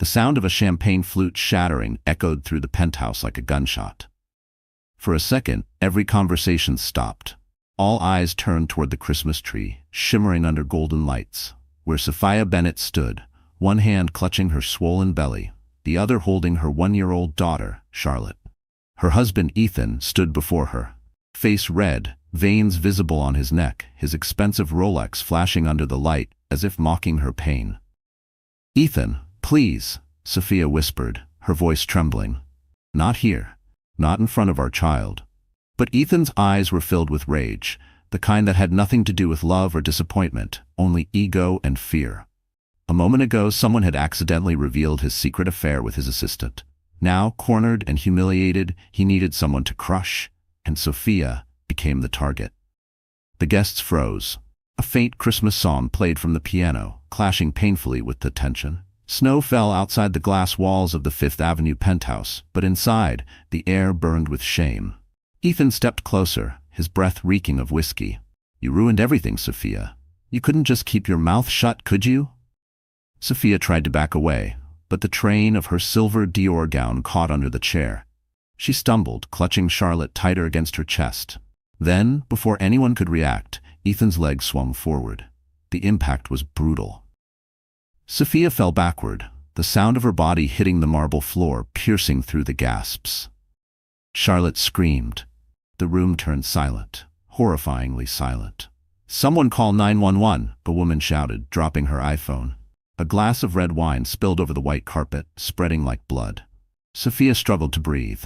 sound of a champagne flute shattering echoed through the penthouse like a gunshot. For a second, every conversation stopped. All eyes turned toward the Christmas tree, shimmering under golden lights, where Sophia Bennett stood, one hand clutching her swollen belly, the other holding her 1-year-old daughter, Charlotte. Her husband, Ethan, stood before her, face red, veins visible on his neck, his expensive Rolex flashing under the light as if mocking her pain. "Ethan, please," Sophia whispered, her voice trembling. "Not here. Not in front of our child." But Ethan's eyes were filled with rage, the kind that had nothing to do with love or disappointment, only ego and fear. A moment ago, someone had accidentally revealed his secret affair with his assistant. Now, cornered and humiliated, he needed someone to crush, and Sophia became the target. The guests froze. A faint Christmas song played from the piano, clashing painfully with the tension. Snow fell outside the glass walls of the Fifth Avenue penthouse, but inside, the air burned with shame. Ethan stepped closer, his breath reeking of whiskey. "You ruined everything, Sophia. You couldn't just keep your mouth shut, could you?" Sophia tried to back away, but the train of her silver Dior gown caught under the chair. She stumbled, clutching Charlotte tighter against her chest. Then, before anyone could react, Ethan's leg swung forward. The impact was brutal. Sophia fell backward, the sound of her body hitting the marble floor piercing through the gasps. Charlotte screamed. The room turned silent, horrifyingly silent. "Someone call 911, the woman shouted, dropping her iPhone. A glass of red wine spilled over the white carpet, spreading like blood. Sophia struggled to breathe.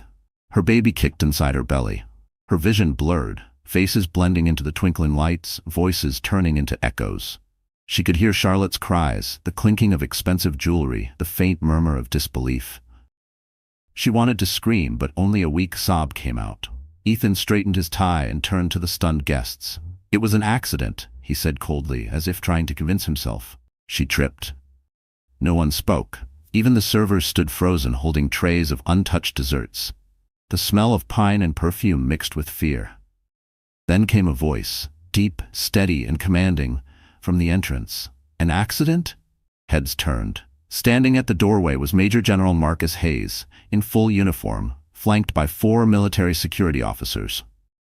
Her baby kicked inside her belly. Her vision blurred, faces blending into the twinkling lights, voices turning into echoes. She could hear Charlotte's cries, the clinking of expensive jewelry, the faint murmur of disbelief. She wanted to scream, but only a weak sob came out. Ethan straightened his tie and turned to the stunned guests. "It was an accident," he said coldly, as if trying to convince himself. She tripped. No one spoke. Even the servers stood frozen, holding trays of untouched desserts. The smell of pine and perfume mixed with fear. Then came a voice, deep, steady, and commanding, from the entrance. "An accident?" Heads turned. Standing at the doorway was Major General Marcus Hayes, in full uniform, flanked by 4 military security officers.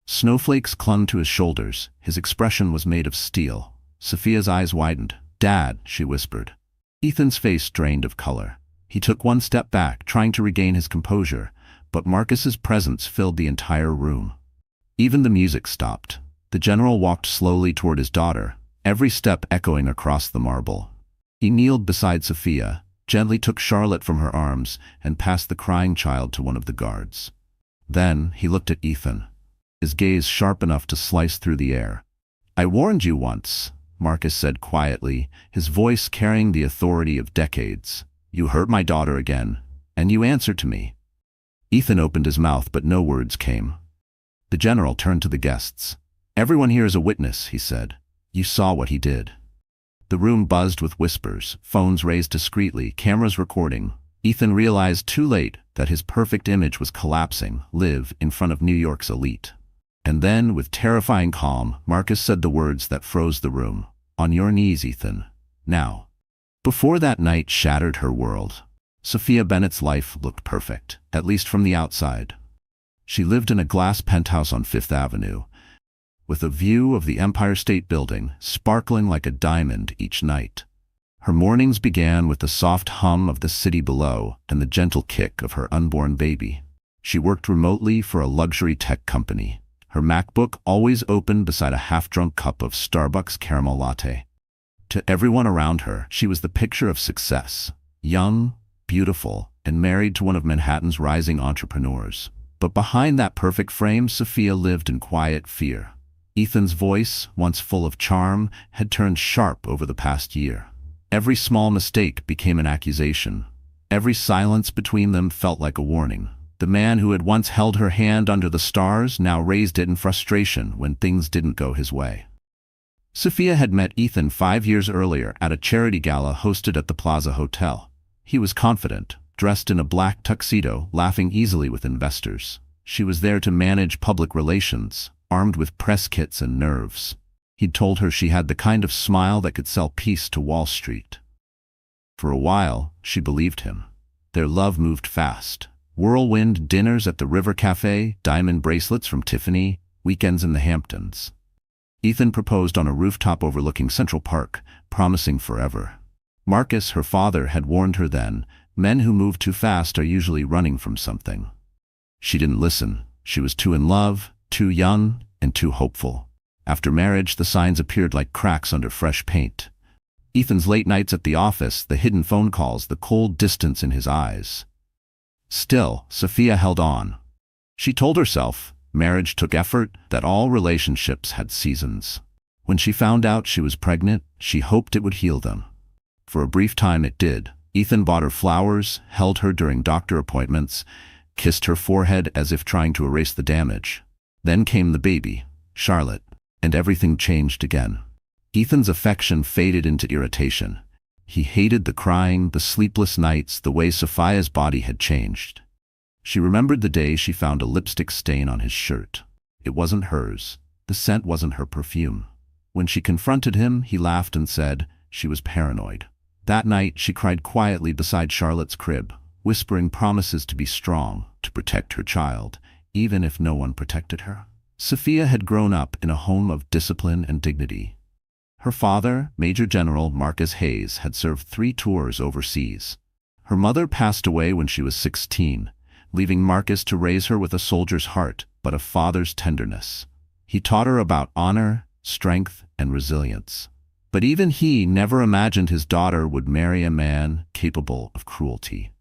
Snowflakes clung to his shoulders. His expression was made of steel. Sophia's eyes widened. "Dad," she whispered. Ethan's face drained of color. He took one step back, trying to regain his composure, but Marcus's presence filled the entire room. Even the music stopped. The general walked slowly toward his daughter, every step echoing across the marble. He kneeled beside Sophia, gently took Charlotte from her arms, and passed the crying child to one of the guards. Then he looked at Ethan, his gaze sharp enough to slice through the air. "I warned you once," Marcus said quietly, his voice carrying the authority of decades. "You hurt my daughter again, and you answered to me." Ethan opened his mouth, but no words came. The general turned to the guests. "Everyone here is a witness," he said. "You saw what he did." The room buzzed with whispers, phones raised discreetly, cameras recording. Ethan realized too late that his perfect image was collapsing, live in front of New York's elite. And then, with terrifying calm, Marcus said the words that froze the room. "On your knees, Ethan. Now." Before that night shattered her world, Sophia Bennett's life looked perfect, at least from the outside. She lived in a glass penthouse on Fifth Avenue, with a view of the Empire State Building, sparkling like a diamond each night. Her mornings began with the soft hum of the city below and the gentle kick of her unborn baby. She worked remotely for a luxury tech company, her MacBook always open beside a half-drunk cup of Starbucks caramel latte. To everyone around her, she was the picture of success, young, beautiful, and married to one of Manhattan's rising entrepreneurs. But behind that perfect frame, Sophia lived in quiet fear. Ethan's voice, once full of charm, had turned sharp over the past year. Every small mistake became an accusation. Every silence between them felt like a warning. The man who had once held her hand under the stars now raised it in frustration when things didn't go his way. Sophia had met Ethan 5 years earlier at a charity gala hosted at the Plaza Hotel. He was confident, dressed in a black tuxedo, laughing easily with investors. She was there to manage public relations, armed with press kits and nerves. He'd told her she had the kind of smile that could sell peace to Wall Street. For a while, she believed him. Their love moved fast. Whirlwind dinners at the River Cafe, diamond bracelets from Tiffany, weekends in the Hamptons. Ethan proposed on a rooftop overlooking Central Park, promising forever. Marcus, her father, had warned her then, men who move too fast are usually running from something. She didn't listen. She was too in love, too young, and too hopeful. After marriage, the signs appeared like cracks under fresh paint. Ethan's late nights at the office, the hidden phone calls, the cold distance in his eyes. Still, Sophia held on. She told herself, marriage took effort, that all relationships had seasons. When she found out she was pregnant, she hoped it would heal them. For a brief time it did. Ethan bought her flowers, held her during doctor appointments, kissed her forehead as if trying to erase the damage. Then came the baby, Charlotte, and everything changed again. Ethan's affection faded into irritation. He hated the crying, the sleepless nights, the way Sophia's body had changed. She remembered the day she found a lipstick stain on his shirt. It wasn't hers. The scent wasn't her perfume. When she confronted him, he laughed and said she was paranoid. That night, she cried quietly beside Charlotte's crib, whispering promises to be strong, to protect her child, even if no one protected her. Sophia had grown up in a home of discipline and dignity. Her father, Major General Marcus Hayes, had served 3 tours overseas. Her mother passed away when she was 16, leaving Marcus to raise her with a soldier's heart, but a father's tenderness. He taught her about honor, strength, and resilience. But even he never imagined his daughter would marry a man capable of cruelty.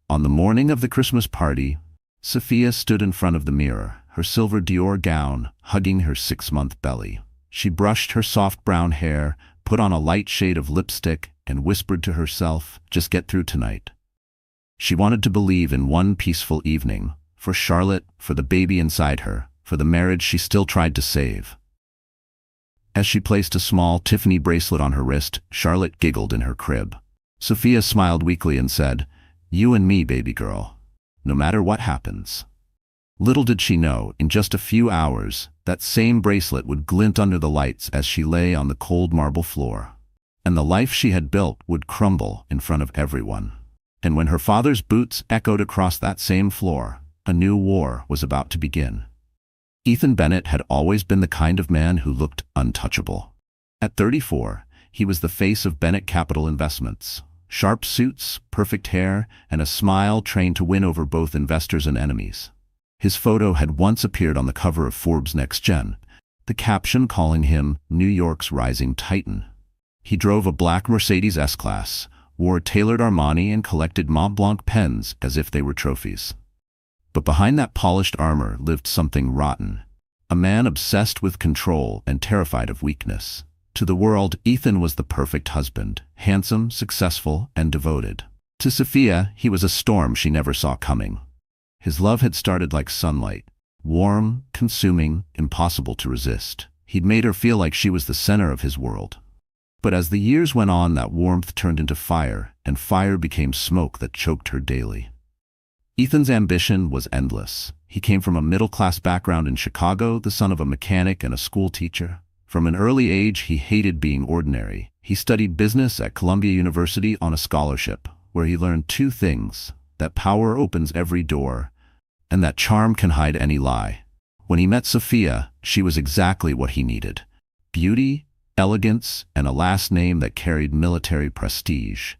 On the morning of the Christmas party, Sophia stood in front of the mirror, her silver Dior gown hugging her 6-month belly. She brushed her soft brown hair, put on a light shade of lipstick, and whispered to herself, "Just get through tonight." She wanted to believe in one peaceful evening, for Charlotte, for the baby inside her, for the marriage she still tried to save. As she placed a small Tiffany bracelet on her wrist, Charlotte giggled in her crib. Sophia smiled weakly and said, "You and me, baby girl. No matter what happens." Little did she know, in just a few hours, that same bracelet would glint under the lights as she lay on the cold marble floor. And the life she had built would crumble in front of everyone. And when her father's boots echoed across that same floor, a new war was about to begin. Ethan Bennett had always been the kind of man who looked untouchable. At 34, he was the face of Bennett Capital Investments. Sharp suits, perfect hair, and a smile trained to win over both investors and enemies. His photo had once appeared on the cover of Forbes Next Gen, the caption calling him New York's rising titan. He drove a black Mercedes S-Class, wore tailored Armani, and collected Mont Blanc pens as if they were trophies. But behind that polished armor lived something rotten. A man obsessed with control and terrified of weakness. To the world, Ethan was the perfect husband, handsome, successful, and devoted. To Sophia, he was a storm she never saw coming. His love had started like sunlight, warm, consuming, impossible to resist. He'd made her feel like she was the center of his world. But as the years went on, that warmth turned into fire, and fire became smoke that choked her daily. Ethan's ambition was endless. He came from a middle-class background in Chicago, the son of a mechanic and a school teacher. From an early age, he hated being ordinary. He studied business at Columbia University on a scholarship, where he learned 2 things: that power opens every door, and that charm can hide any lie. When he met Sophia, she was exactly what he needed: beauty, elegance, and a last name that carried military prestige.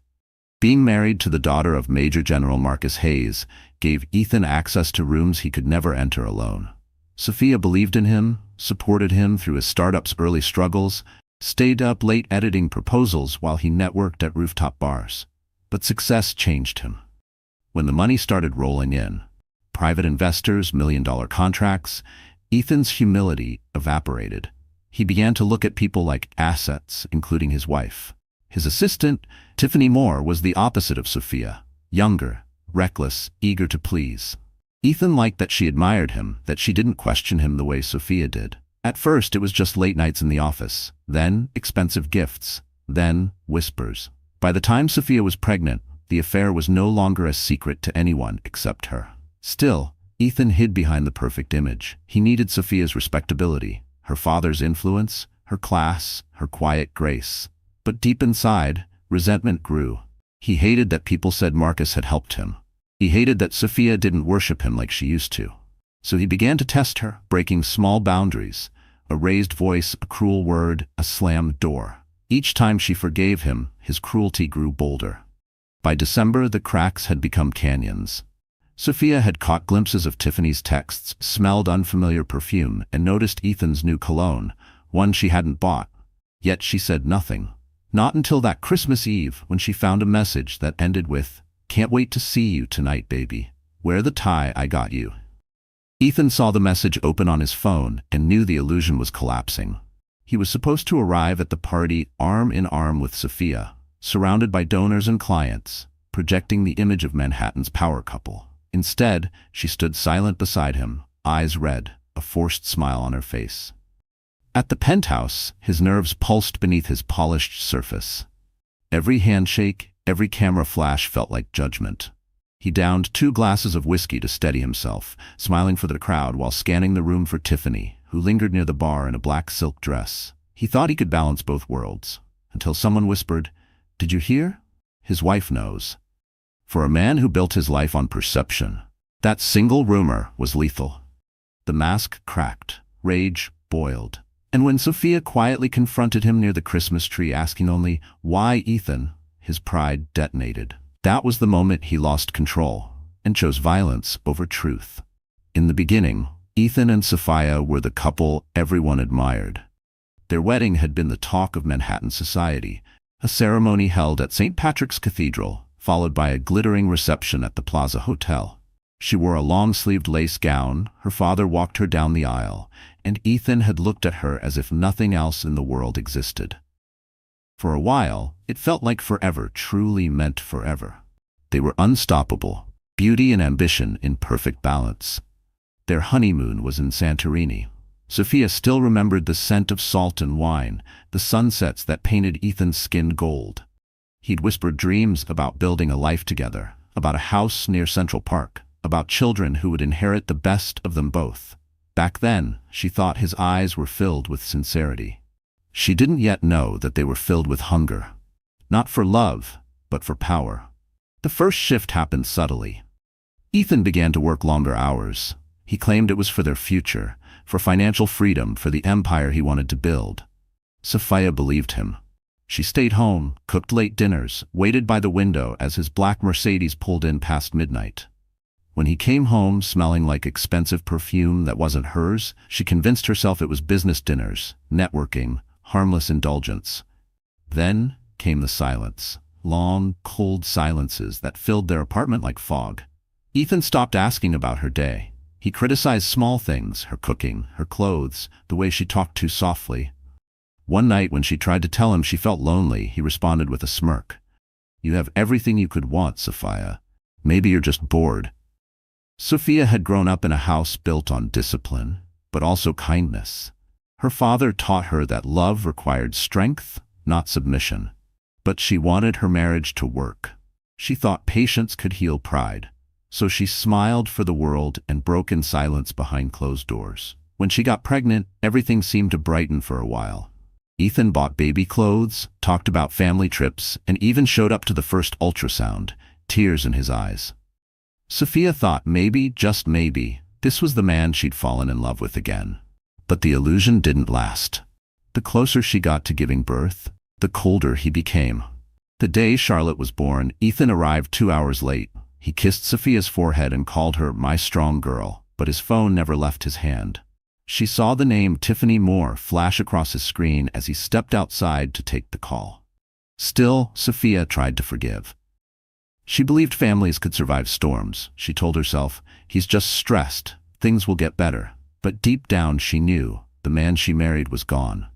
Being married to the daughter of Major General Marcus Hayes gave Ethan access to rooms he could never enter alone. Sophia believed in him, supported him through his startup's early struggles, stayed up late editing proposals while he networked at rooftop bars. But success changed him. When the money started rolling in, private investors, million-dollar contracts, Ethan's humility evaporated. He began to look at people like assets, including his wife. His assistant, Tiffany Moore, was the opposite of Sophia: younger, reckless, eager to please. Ethan liked that she admired him, that she didn't question him the way Sophia did. At first, it was just late nights in the office, then expensive gifts, then whispers. By the time Sophia was pregnant, the affair was no longer a secret to anyone except her. Still, Ethan hid behind the perfect image. He needed Sophia's respectability, her father's influence, her class, her quiet grace. But deep inside, resentment grew. He hated that people said Marcus had helped him. He hated that Sophia didn't worship him like she used to. So he began to test her, breaking small boundaries. A raised voice, a cruel word, a slammed door. Each time she forgave him, his cruelty grew bolder. By December, the cracks had become canyons. Sophia had caught glimpses of Tiffany's texts, smelled unfamiliar perfume, and noticed Ethan's new cologne, one she hadn't bought. Yet she said nothing. Not until that Christmas Eve, when she found a message that ended with, "Can't wait to see you tonight, baby. Wear the tie I got you." Ethan saw the message open on his phone and knew the illusion was collapsing. He was supposed to arrive at the party arm in arm with Sophia, surrounded by donors and clients, projecting the image of Manhattan's power couple. Instead, she stood silent beside him, eyes red, a forced smile on her face. At the penthouse, his nerves pulsed beneath his polished surface. Every handshake, every camera flash felt like judgment. He downed 2 glasses of whiskey to steady himself, smiling for the crowd while scanning the room for Tiffany, who lingered near the bar in a black silk dress. He thought he could balance both worlds, until someone whispered, "Did you hear? His wife knows." For a man who built his life on perception, that single rumor was lethal. The mask cracked, rage boiled. And when Sophia quietly confronted him near the Christmas tree asking only, "Why, Ethan?" his pride detonated. That was the moment he lost control and chose violence over truth. In the beginning, Ethan and Sophia were the couple everyone admired. Their wedding had been the talk of Manhattan society, a ceremony held at St. Patrick's Cathedral, followed by a glittering reception at the Plaza Hotel. She wore a long-sleeved lace gown, her father walked her down the aisle, and Ethan had looked at her as if nothing else in the world existed. For a while, it felt like forever truly meant forever. They were unstoppable, beauty and ambition in perfect balance. Their honeymoon was in Santorini. Sophia still remembered the scent of salt and wine, the sunsets that painted Ethan's skin gold. He'd whispered dreams about building a life together, about a house near Central Park, about children who would inherit the best of them both. Back then, she thought his eyes were filled with sincerity. She didn't yet know that they were filled with hunger. Not for love, but for power. The first shift happened subtly. Ethan began to work longer hours. He claimed it was for their future, for financial freedom, for the empire he wanted to build. Sophia believed him. She stayed home, cooked late dinners, waited by the window as his black Mercedes pulled in past midnight. When he came home smelling like expensive perfume that wasn't hers, she convinced herself it was business dinners, networking, harmless indulgence. Then came the silence, long, cold silences that filled their apartment like fog. Ethan stopped asking about her day. He criticized small things, her cooking, her clothes, the way she talked too softly. One night when she tried to tell him she felt lonely, he responded with a smirk. "You have everything you could want, Sophia. Maybe you're just bored." Sophia had grown up in a house built on discipline, but also kindness. Her father taught her that love required strength, not submission. But she wanted her marriage to work. She thought patience could heal pride. So she smiled for the world and broke in silence behind closed doors. When she got pregnant, everything seemed to brighten for a while. Ethan bought baby clothes, talked about family trips, and even showed up to the first ultrasound, tears in his eyes. Sophia thought maybe, just maybe, this was the man she'd fallen in love with again. But the illusion didn't last. The closer she got to giving birth, the colder he became. The day Charlotte was born, Ethan arrived 2 hours late. He kissed Sophia's forehead and called her "my strong girl," but his phone never left his hand. She saw the name Tiffany Moore flash across his screen as he stepped outside to take the call. Still, Sophia tried to forgive. She believed families could survive storms. She told herself, "He's just stressed. Things will get better." But deep down she knew the man she married was gone.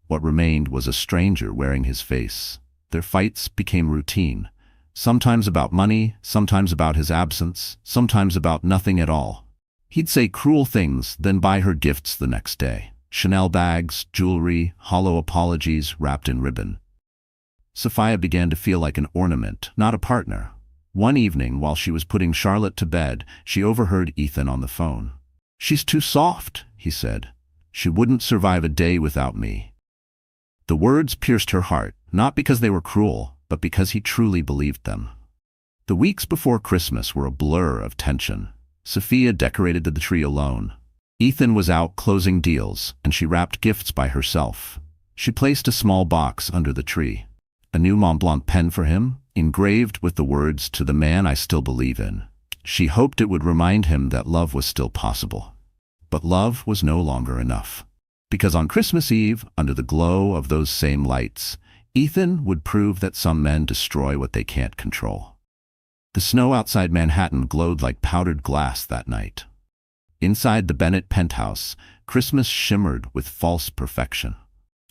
What remained was a stranger wearing his face. Their fights became routine. Sometimes about money, sometimes about his absence, sometimes about nothing at all. He'd say cruel things, then buy her gifts the next day. Chanel bags, jewelry, hollow apologies wrapped in ribbon. Sophia began to feel like an ornament, not a partner. One evening, while she was putting Charlotte to bed, she overheard Ethan on the phone. "She's too soft," he said. "She wouldn't survive a day without me." The words pierced her heart, not because they were cruel, but because he truly believed them. The weeks before Christmas were a blur of tension. Sophia decorated the tree alone. Ethan was out closing deals, and she wrapped gifts by herself. She placed a small box under the tree. A new Mont Blanc pen for him, engraved with the words, "To the man I still believe in." She hoped it would remind him that love was still possible. But love was no longer enough. Because on Christmas Eve, under the glow of those same lights, Ethan would prove that some men destroy what they can't control. The snow outside Manhattan glowed like powdered glass that night. Inside the Bennett penthouse, Christmas shimmered with false perfection.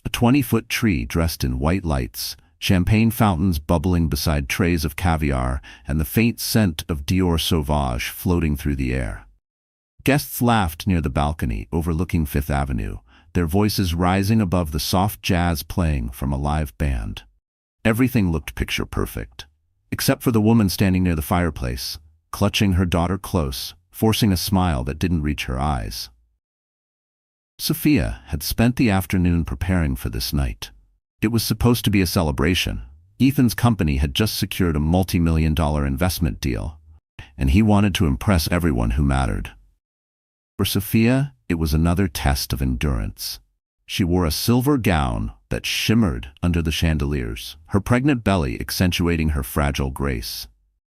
A 20-foot tree dressed in white lights, champagne fountains bubbling beside trays of caviar, and the faint scent of Dior Sauvage floating through the air. Guests laughed near the balcony overlooking Fifth Avenue, their voices rising above the soft jazz playing from a live band. Everything looked picture perfect, except for the woman standing near the fireplace, clutching her daughter close, forcing a smile that didn't reach her eyes. Sophia had spent the afternoon preparing for this night. It was supposed to be a celebration. Ethan's company had just secured a multi-million-dollar investment deal, and he wanted to impress everyone who mattered. For Sophia, it was another test of endurance. She wore a silver gown that shimmered under the chandeliers, her pregnant belly accentuating her fragile grace.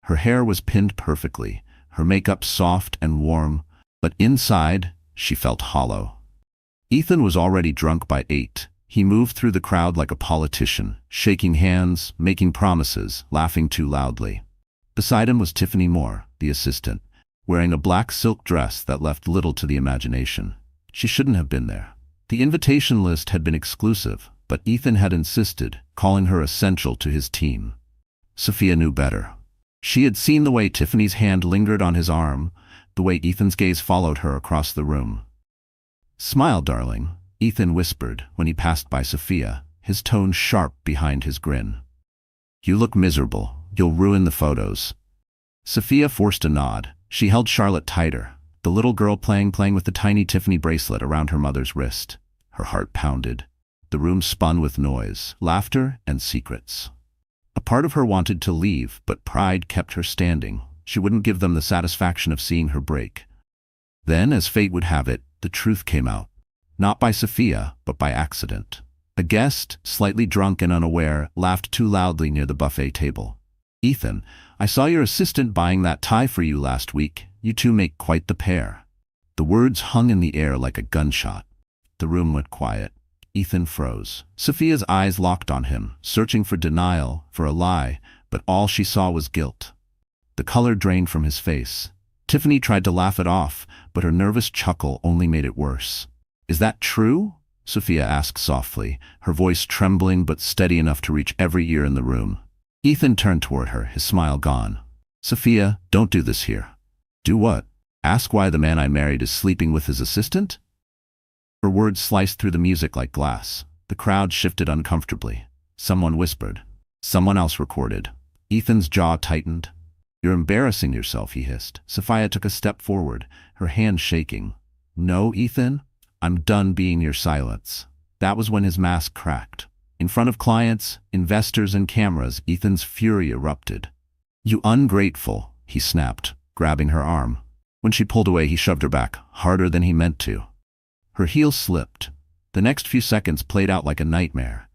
Her hair was pinned perfectly, her makeup soft and warm, but inside, she felt hollow. Ethan was already drunk by 8. He moved through the crowd like a politician, shaking hands, making promises, laughing too loudly. Beside him was Tiffany Moore, the assistant, wearing a black silk dress that left little to the imagination. She shouldn't have been there. The invitation list had been exclusive, but Ethan had insisted, calling her essential to his team. Sophia knew better. She had seen the way Tiffany's hand lingered on his arm, the way Ethan's gaze followed her across the room. "Smile, darling," Ethan whispered when he passed by Sophia, his tone sharp behind his grin. "You look miserable. You'll ruin the photos." Sophia forced a nod. She held Charlotte tighter, the little girl playing with the tiny Tiffany bracelet around her mother's wrist. Her heart pounded. The room spun with noise, laughter, and secrets. A part of her wanted to leave, but pride kept her standing. She wouldn't give them the satisfaction of seeing her break. Then, as fate would have it, the truth came out. Not by Sophia, but by accident. A guest, slightly drunk and unaware, laughed too loudly near the buffet table. "Ethan, I saw your assistant buying that tie for you last week. You two make quite the pair." The words hung in the air like a gunshot. The room went quiet. Ethan froze. Sophia's eyes locked on him, searching for denial, for a lie, but all she saw was guilt. The color drained from his face. Tiffany tried to laugh it off, but her nervous chuckle only made it worse. "Is that true?" Sophia asked softly, her voice trembling but steady enough to reach every ear in the room. Ethan turned toward her, his smile gone. "Sophia, don't do this here." "Do what? Ask why the man I married is sleeping with his assistant?" Her words sliced through the music like glass. The crowd shifted uncomfortably. Someone whispered. Someone else recorded. Ethan's jaw tightened. "You're embarrassing yourself," he hissed. Sophia took a step forward, her hand shaking. "No, Ethan, I'm done being your silence." That was when his mask cracked. In front of clients, investors, and cameras, Ethan's fury erupted. "You ungrateful," he snapped, grabbing her arm. When she pulled away, he shoved her back, harder than he meant to. Her heel slipped. The next few seconds played out like a nightmare.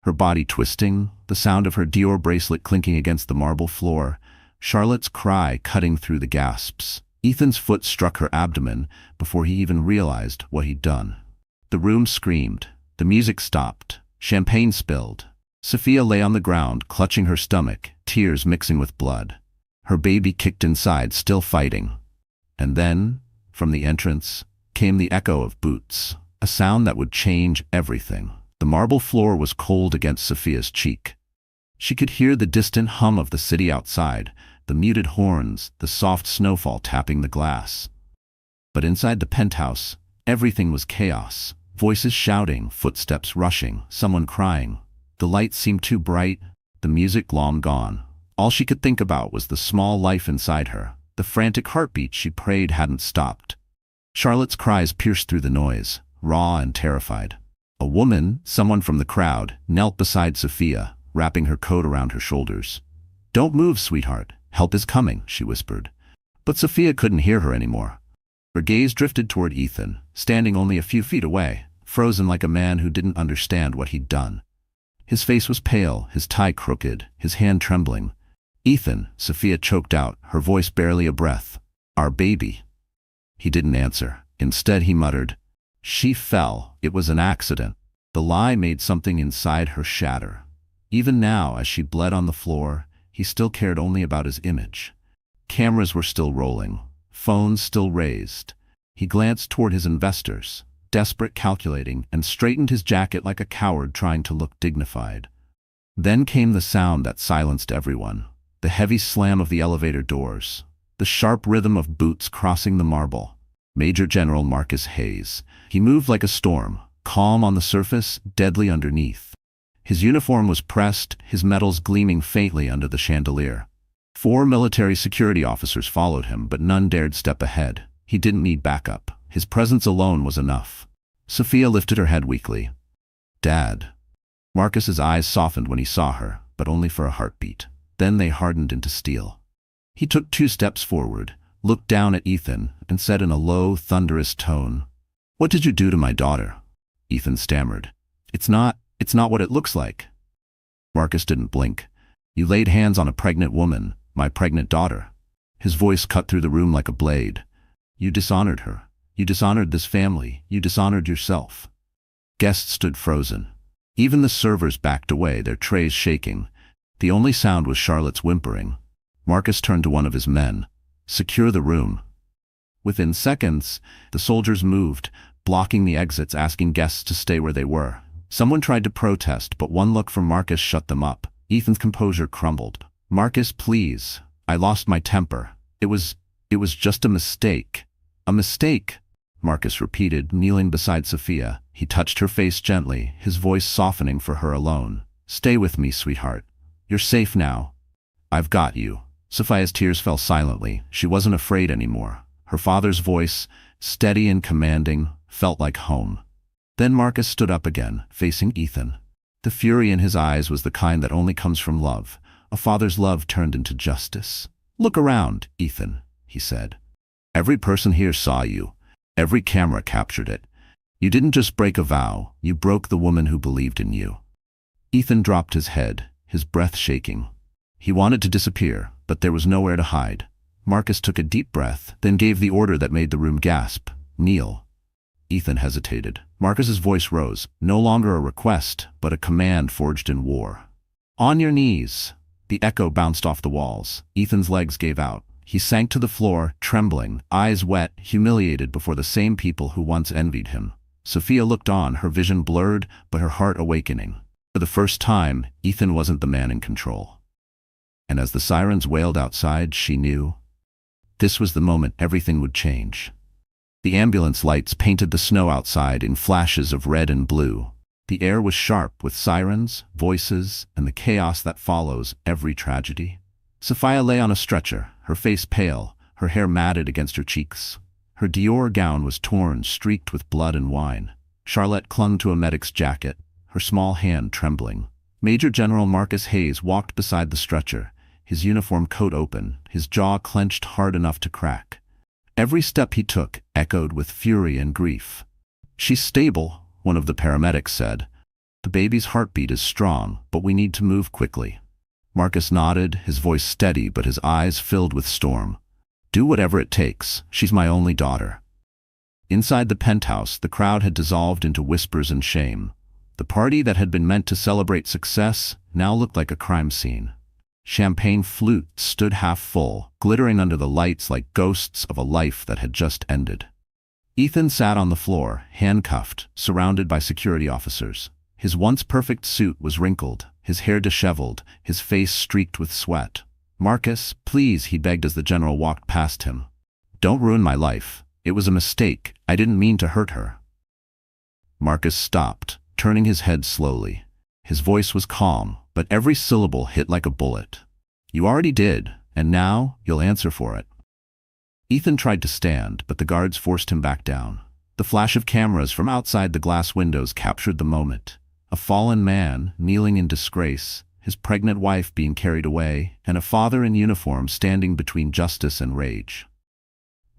Her body twisting, the sound of her Dior bracelet clinking against the marble floor, Charlotte's cry cutting through the gasps. Ethan's foot struck her abdomen before he even realized what he'd done. The room screamed. The music stopped. Champagne spilled. Sophia lay on the ground, clutching her stomach, tears mixing with blood. Her baby kicked inside, still fighting. And then, from the entrance, came the echo of boots, a sound that would change everything. The marble floor was cold against Sophia's cheek. She could hear the distant hum of the city outside, the muted horns, the soft snowfall tapping the glass. But inside the penthouse, everything was chaos. Voices shouting, footsteps rushing, someone crying. The lights seemed too bright, the music long gone. All she could think about was the small life inside her, the frantic heartbeat she prayed hadn't stopped. Charlotte's cries pierced through the noise, raw and terrified. A woman, someone from the crowd, knelt beside Sophia, wrapping her coat around her shoulders. "Don't move, sweetheart. Help is coming," she whispered. But Sophia couldn't hear her anymore. Her gaze drifted toward Ethan, standing only a few feet away, frozen like a man who didn't understand what he'd done. His face was pale, his tie crooked, his hand trembling. "Ethan," Sophia choked out, her voice barely a breath. "Our baby." He didn't answer. Instead he muttered, "She fell. It was an accident." The lie made something inside her shatter. Even now, as she bled on the floor, he still cared only about his image. Cameras were still rolling, phones still raised. He glanced toward his investors, desperate, calculating, and straightened his jacket like a coward trying to look dignified. Then came the sound that silenced everyone, the heavy slam of the elevator doors, the sharp rhythm of boots crossing the marble. Major General Marcus Hayes. He moved like a storm, calm on the surface, deadly underneath. His uniform was pressed, his medals gleaming faintly under the chandelier. 4 military security officers followed him, but none dared step ahead. He didn't need backup. His presence alone was enough. Sophia lifted her head weakly. "Dad." Marcus's eyes softened when he saw her, but only for a heartbeat. Then they hardened into steel. He took 2 steps forward, looked down at Ethan, and said in a low, thunderous tone, "What did you do to my daughter?" Ethan stammered. It's not what it looks like." Marcus didn't blink. "You laid hands on a pregnant woman, my pregnant daughter." His voice cut through the room like a blade. "You dishonored her. You dishonored this family. You dishonored yourself." Guests stood frozen. Even the servers backed away, their trays shaking. The only sound was Charlotte's whimpering. Marcus turned to one of his men. "Secure the room." Within seconds, the soldiers moved, blocking the exits, asking guests to stay where they were. Someone tried to protest, but one look from Marcus shut them up. Ethan's composure crumbled. "Marcus, please. I lost my temper. It was just a mistake." "A mistake," Marcus repeated, kneeling beside Sophia. He touched her face gently, his voice softening for her alone. "Stay with me, sweetheart. You're safe now. I've got you." Sophia's tears fell silently. She wasn't afraid anymore. Her father's voice, steady and commanding, felt like home. Then Marcus stood up again, facing Ethan. The fury in his eyes was the kind that only comes from love, a father's love turned into justice. "Look around, Ethan," he said. "Every person here saw you. Every camera captured it. You didn't just break a vow, you broke the woman who believed in you." Ethan dropped his head, his breath shaking. He wanted to disappear, but there was nowhere to hide. Marcus took a deep breath, then gave the order that made the room gasp. "Kneel." Ethan hesitated. Marcus's voice rose, no longer a request, but a command forged in war. "On your knees." The echo bounced off the walls. Ethan's legs gave out. He sank to the floor, trembling, eyes wet, humiliated before the same people who once envied him. Sophia looked on, her vision blurred, but her heart awakening. For the first time, Ethan wasn't the man in control. And as the sirens wailed outside, she knew this was the moment everything would change. The ambulance lights painted the snow outside in flashes of red and blue. The air was sharp with sirens, voices, and the chaos that follows every tragedy. Sophia lay on a stretcher, her face pale, her hair matted against her cheeks. Her Dior gown was torn, streaked with blood and wine. Charlotte clung to a medic's jacket, her small hand trembling. Major General Marcus Hayes walked beside the stretcher, his uniform coat open, his jaw clenched hard enough to crack. Every step he took echoed with fury and grief. "She's stable," one of the paramedics said. "The baby's heartbeat is strong, but we need to move quickly." Marcus nodded, his voice steady but his eyes filled with storm. "Do whatever it takes. She's my only daughter." Inside the penthouse, the crowd had dissolved into whispers and shame. The party that had been meant to celebrate success now looked like a crime scene. Champagne flutes stood half full, glittering under the lights like ghosts of a life that had just ended. Ethan sat on the floor, handcuffed, surrounded by security officers. His once perfect suit was wrinkled, his hair disheveled, his face streaked with sweat. "Marcus, please," he begged as the general walked past him. "Don't ruin my life. It was a mistake. I didn't mean to hurt her." Marcus stopped, turning his head slowly. His voice was calm, but every syllable hit like a bullet. "You already did, and now you'll answer for it." Ethan tried to stand, but the guards forced him back down. The flash of cameras from outside the glass windows captured the moment. A fallen man, kneeling in disgrace, his pregnant wife being carried away, and a father in uniform standing between justice and rage.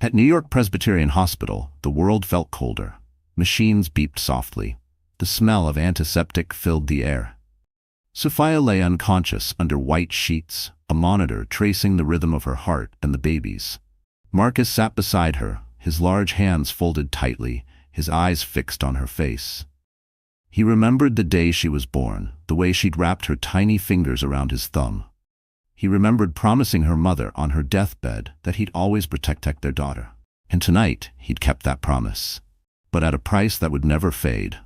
At New York Presbyterian Hospital, the world felt colder. Machines beeped softly. The smell of antiseptic filled the air. Sophia lay unconscious under white sheets, a monitor tracing the rhythm of her heart and the baby's. Marcus sat beside her, his large hands folded tightly, his eyes fixed on her face. He remembered the day she was born, the way she'd wrapped her tiny fingers around his thumb. He remembered promising her mother on her deathbed that he'd always protect their daughter. And tonight, he'd kept that promise. But at a price that would never fade.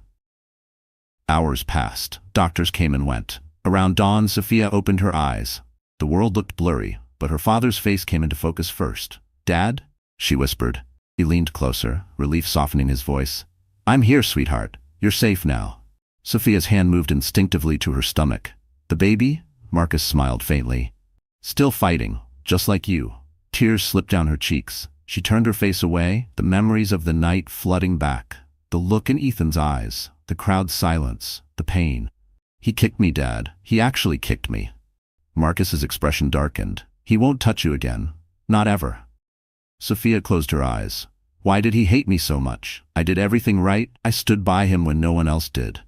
Hours passed. Doctors came and went. Around dawn, Sophia opened her eyes. The world looked blurry, but her father's face came into focus first. "Dad?" she whispered. He leaned closer, relief softening his voice. "I'm here, sweetheart. You're safe now." Sophia's hand moved instinctively to her stomach. "The baby?" Marcus smiled faintly. "Still fighting, just like you." Tears slipped down her cheeks. She turned her face away, the memories of the night flooding back. The look in Ethan's eyes, the crowd's silence, the pain. "He kicked me, Dad. He actually kicked me." Marcus's expression darkened. "He won't touch you again. Not ever." Sophia closed her eyes. "Why did he hate me so much? I did everything right. I stood by him when no one else did."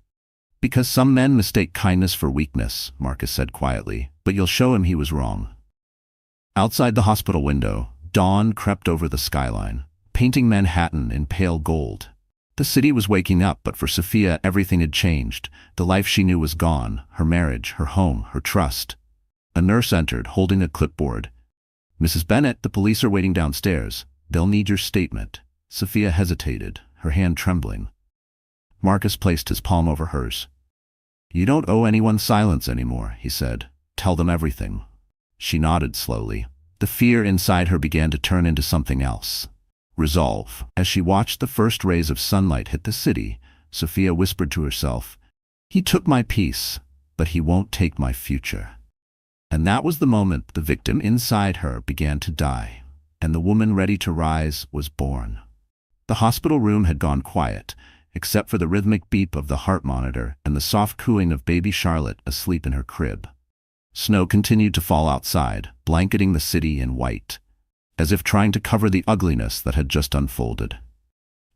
"Because some men mistake kindness for weakness," Marcus said quietly, "but you'll show him he was wrong." Outside the hospital window, dawn crept over the skyline, painting Manhattan in pale gold. The city was waking up, but for Sophia everything had changed. The life she knew was gone, her marriage, her home, her trust. A nurse entered, holding a clipboard. "Mrs. Bennett, the police are waiting downstairs. They'll need your statement." Sophia hesitated, her hand trembling. Marcus placed his palm over hers. "You don't owe anyone silence anymore," he said. "Tell them everything." She nodded slowly. The fear inside her began to turn into something else. Resolve. As she watched the first rays of sunlight hit the city, Sophia whispered to herself, "He took my peace, but he won't take my future." And that was the moment the victim inside her began to die, and the woman ready to rise was born. The hospital room had gone quiet, except for the rhythmic beep of the heart monitor and the soft cooing of baby Charlotte asleep in her crib. Snow continued to fall outside, blanketing the city in white, as if trying to cover the ugliness that had just unfolded.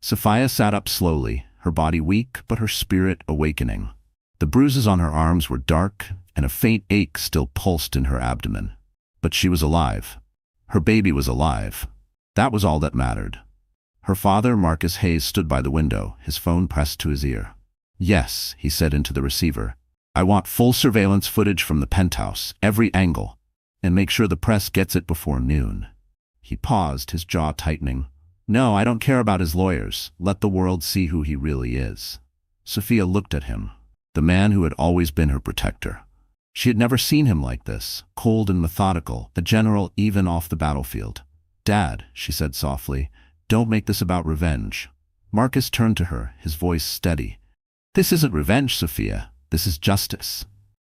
Sophia sat up slowly, her body weak but her spirit awakening. The bruises on her arms were dark, and a faint ache still pulsed in her abdomen. But she was alive. Her baby was alive. That was all that mattered. Her father, Marcus Hayes, stood by the window, his phone pressed to his ear. "Yes," he said into the receiver. "I want full surveillance footage from the penthouse, every angle, and make sure the press gets it before noon." He paused, his jaw tightening. "No, I don't care about his lawyers. Let the world see who he really is." Sophia looked at him, the man who had always been her protector. She had never seen him like this, cold and methodical, a general even off the battlefield. "Dad," she said softly, "don't make this about revenge." Marcus turned to her, his voice steady. "This isn't revenge, Sophia. This is justice."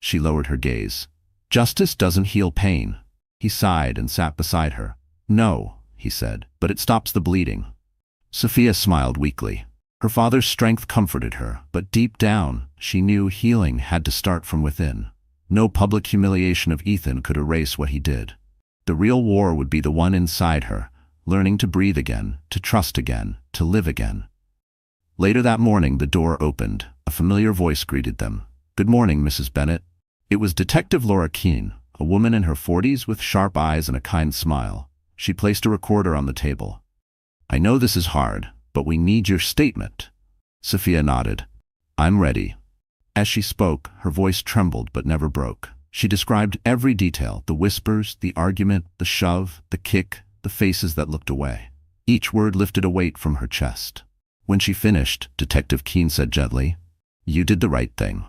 She lowered her gaze. "Justice doesn't heal pain." He sighed and sat beside her. "No," he said, "but it stops the bleeding." Sophia smiled weakly. Her father's strength comforted her, but deep down, she knew healing had to start from within. No public humiliation of Ethan could erase what he did. The real war would be the one inside her, learning to breathe again, to trust again, to live again. Later that morning, the door opened. A familiar voice greeted them. "Good morning, Mrs. Bennett." It was Detective Laura Keene, a woman in her 40s with sharp eyes and a kind smile. She placed a recorder on the table. "I know this is hard, but we need your statement." Sophia nodded. "I'm ready." As she spoke, her voice trembled but never broke. She described every detail, the whispers, the argument, the shove, the kick, the faces that looked away. Each word lifted a weight from her chest. When she finished, Detective Keene said gently, "You did the right thing."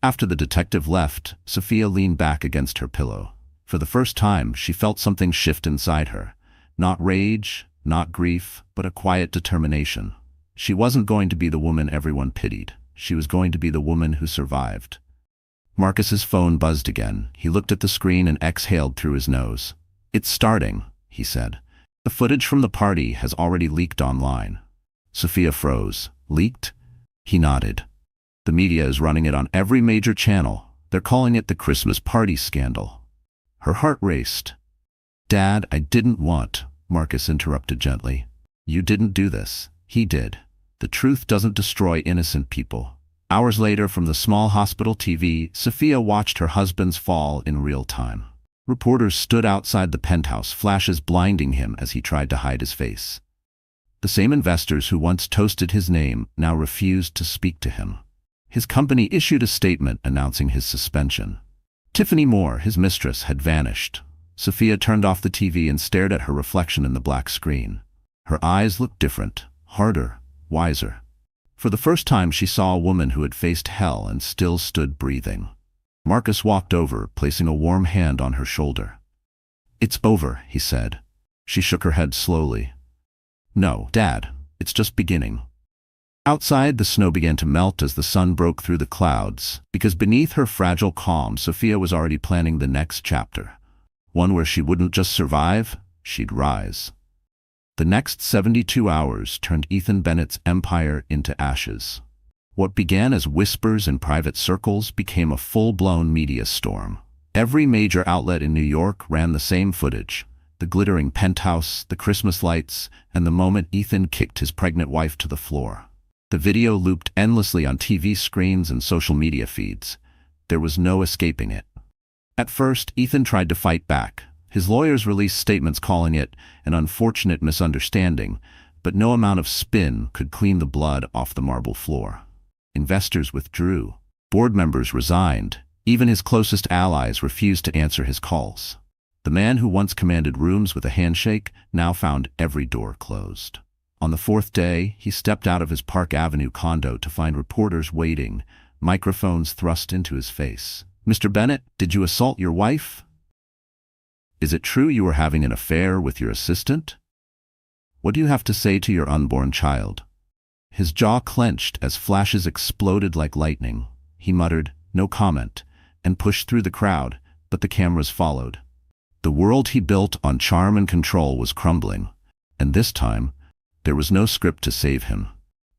After the detective left, Sophia leaned back against her pillow. For the first time, she felt something shift inside her. Not rage, not grief, but a quiet determination. She wasn't going to be the woman everyone pitied. She was going to be the woman who survived. Marcus's phone buzzed again. He looked at the screen and exhaled through his nose. "It's starting," he said. "The footage from the party has already leaked online." Sophia froze. "Leaked?" He nodded. "The media is running it on every major channel. They're calling it the Christmas party scandal. Her heart raced. Dad, I didn't want, Marcus interrupted gently. You didn't do this. He did. The truth doesn't destroy innocent people. Hours later, from the small hospital TV, Sophia watched her husband's fall in real time. Reporters stood outside the penthouse, flashes blinding him as he tried to hide his face. The same investors who once toasted his name now refused to speak to him. His company issued a statement announcing his suspension. Tiffany Moore, his mistress, had vanished. Sophia turned off the TV and stared at her reflection in the black screen. Her eyes looked different, harder, wiser. For the first time, she saw a woman who had faced hell and still stood breathing. Marcus walked over, placing a warm hand on her shoulder. It's over, he said. She shook her head slowly. No, Dad, it's just beginning. Outside, the snow began to melt as the sun broke through the clouds, because beneath her fragile calm, Sophia was already planning the next chapter. One where she wouldn't just survive, she'd rise. The next 72 hours turned Ethan Bennett's empire into ashes. What began as whispers in private circles became a full-blown media storm. Every major outlet in New York ran the same footage: the glittering penthouse, the Christmas lights, and the moment Ethan kicked his pregnant wife to the floor. The video looped endlessly on TV screens and social media feeds. There was no escaping it. At first, Ethan tried to fight back. His lawyers released statements calling it an unfortunate misunderstanding, but no amount of spin could clean the blood off the marble floor. Investors withdrew. Board members resigned. Even his closest allies refused to answer his calls. The man who once commanded rooms with a handshake now found every door closed. On the fourth day, he stepped out of his Park Avenue condo to find reporters waiting, microphones thrust into his face. Mr. Bennett, did you assault your wife? Is it true you were having an affair with your assistant? What do you have to say to your unborn child? His jaw clenched as flashes exploded like lightning. He muttered, no comment, and pushed through the crowd, but the cameras followed. The world he built on charm and control was crumbling, and this time, there was no script to save him.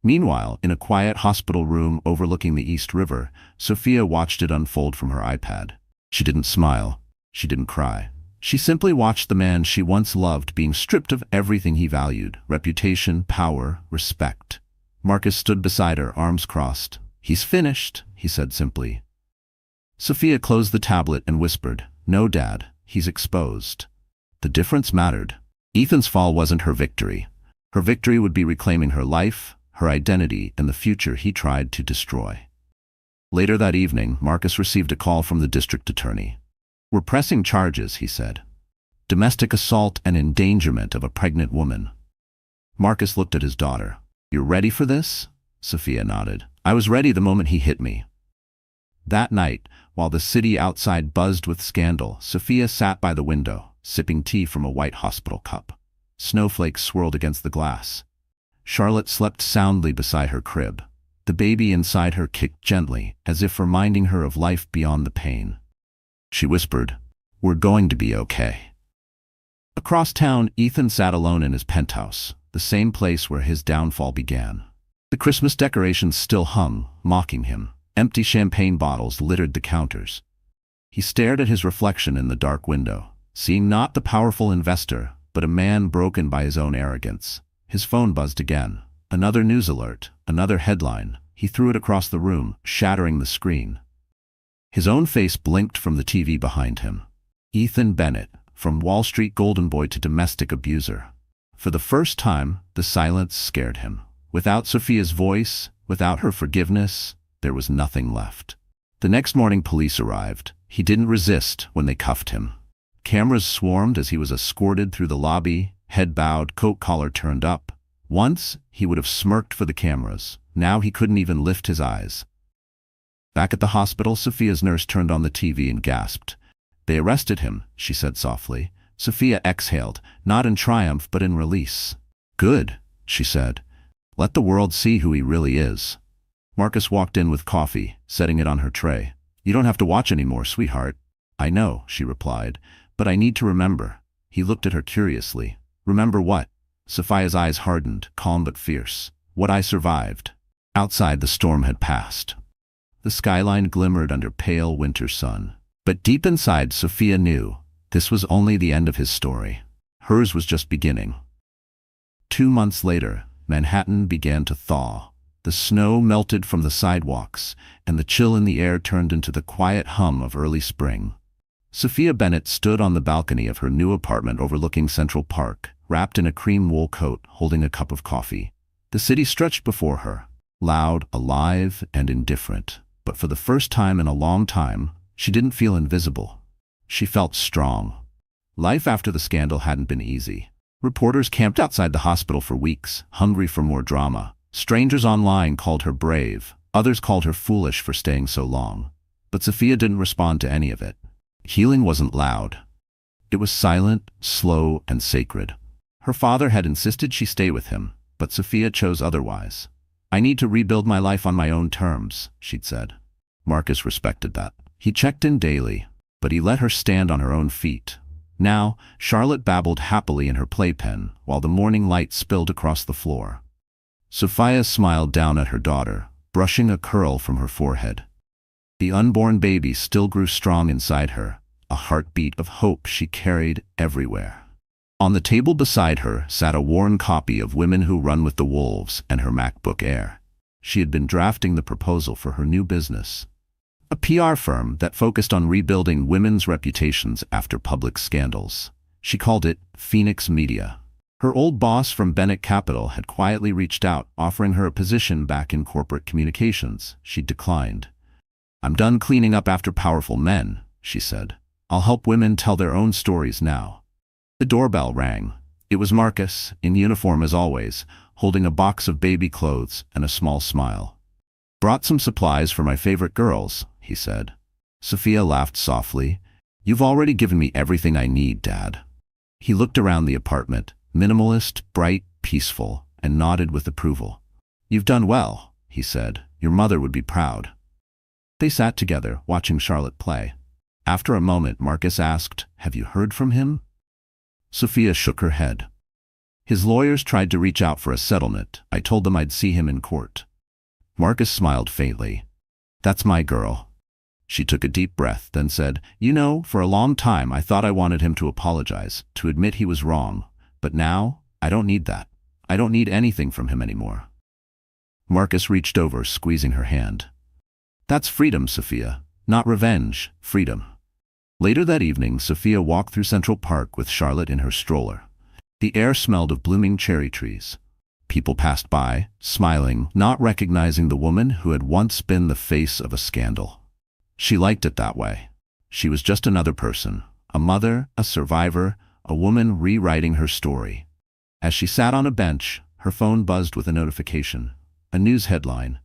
Meanwhile, in a quiet hospital room overlooking the East River, Sophia watched it unfold from her iPad. She didn't smile. She didn't cry. She simply watched the man she once loved being stripped of everything he valued: reputation, power, respect. Marcus stood beside her, arms crossed. He's finished, he said simply. Sophia closed the tablet and whispered, no, Dad, he's exposed. The difference mattered. Ethan's fall wasn't her victory. Her victory would be reclaiming her life, her identity, and the future he tried to destroy. Later that evening, Marcus received a call from the district attorney. We're pressing charges, he said. Domestic assault and endangerment of a pregnant woman. Marcus looked at his daughter. You're ready for this? Sophia nodded. I was ready the moment he hit me. That night, while the city outside buzzed with scandal, Sophia sat by the window, sipping tea from a white hospital cup. Snowflakes swirled against the glass. Charlotte slept soundly beside her crib. The baby inside her kicked gently, as if reminding her of life beyond the pain. She whispered, we're going to be okay. Across town, Ethan sat alone in his penthouse, the same place where his downfall began. The Christmas decorations still hung, mocking him. Empty champagne bottles littered the counters. He stared at his reflection in the dark window, seeing not the powerful investor, but a man broken by his own arrogance. His phone buzzed again. Another news alert, another headline. He threw it across the room, shattering the screen. His own face blinked from the TV behind him. Ethan Bennett, from Wall Street golden boy to domestic abuser. For the first time, the silence scared him. Without Sophia's voice, without her forgiveness, there was nothing left. The next morning, police arrived. He didn't resist when they cuffed him. Cameras swarmed as he was escorted through the lobby, head bowed, coat collar turned up. Once, he would have smirked for the cameras. Now he couldn't even lift his eyes. Back at the hospital, Sophia's nurse turned on the TV and gasped. They arrested him, she said softly. Sophia exhaled, not in triumph but in release. Good, she said. Let the world see who he really is. Marcus walked in with coffee, setting it on her tray. You don't have to watch anymore, sweetheart. I know, she replied, but I need to remember. He looked at her curiously. Remember what? Sophia's eyes hardened, calm but fierce. What I survived. Outside, the storm had passed. The skyline glimmered under pale winter sun. But deep inside, Sophia knew this was only the end of his story. Hers was just beginning. 2 months later, Manhattan began to thaw. The snow melted from the sidewalks, and the chill in the air turned into the quiet hum of early spring. Sophia Bennett stood on the balcony of her new apartment overlooking Central Park, wrapped in a cream wool coat, holding a cup of coffee. The city stretched before her, loud, alive, and indifferent. But for the first time in a long time, she didn't feel invisible. She felt strong. Life after the scandal hadn't been easy. Reporters camped outside the hospital for weeks, hungry for more drama. Strangers online called her brave. Others called her foolish for staying so long. But Sophia didn't respond to any of it. Healing wasn't loud. It was silent, slow, and sacred. Her father had insisted she stay with him, but Sophia chose otherwise. "I need to rebuild my life on my own terms," she'd said. Marcus respected that. He checked in daily, but he let her stand on her own feet. Now, Charlotte babbled happily in her playpen, while the morning light spilled across the floor. Sophia smiled down at her daughter, brushing a curl from her forehead. The unborn baby still grew strong inside her, a heartbeat of hope she carried everywhere. On the table beside her sat a worn copy of Women Who Run with the Wolves and her MacBook Air. She had been drafting the proposal for her new business, a PR firm that focused on rebuilding women's reputations after public scandals. She called it Phoenix Media. Her old boss from Bennett Capital had quietly reached out, offering her a position back in corporate communications. She declined. "I'm done cleaning up after powerful men," she said. "I'll help women tell their own stories now." The doorbell rang. It was Marcus, in uniform as always, holding a box of baby clothes and a small smile. "Brought some supplies for my favorite girls," he said. Sophia laughed softly. "You've already given me everything I need, Dad." He looked around the apartment, minimalist, bright, peaceful, and nodded with approval. "You've done well," he said. "Your mother would be proud." They sat together, watching Charlotte play. After a moment, Marcus asked, "Have you heard from him?" Sophia shook her head. "His lawyers tried to reach out for a settlement. I told them I'd see him in court." Marcus smiled faintly. "That's my girl." She took a deep breath, then said, "You know, for a long time I thought I wanted him to apologize, to admit he was wrong. But now, I don't need that. I don't need anything from him anymore." Marcus reached over, squeezing her hand. "That's freedom, Sophia. Not revenge, freedom." Later that evening, Sophia walked through Central Park with Charlotte in her stroller. The air smelled of blooming cherry trees. People passed by, smiling, not recognizing the woman who had once been the face of a scandal. She liked it that way. She was just another person, a mother, a survivor, a woman rewriting her story. As she sat on a bench, her phone buzzed with a notification. A news headline: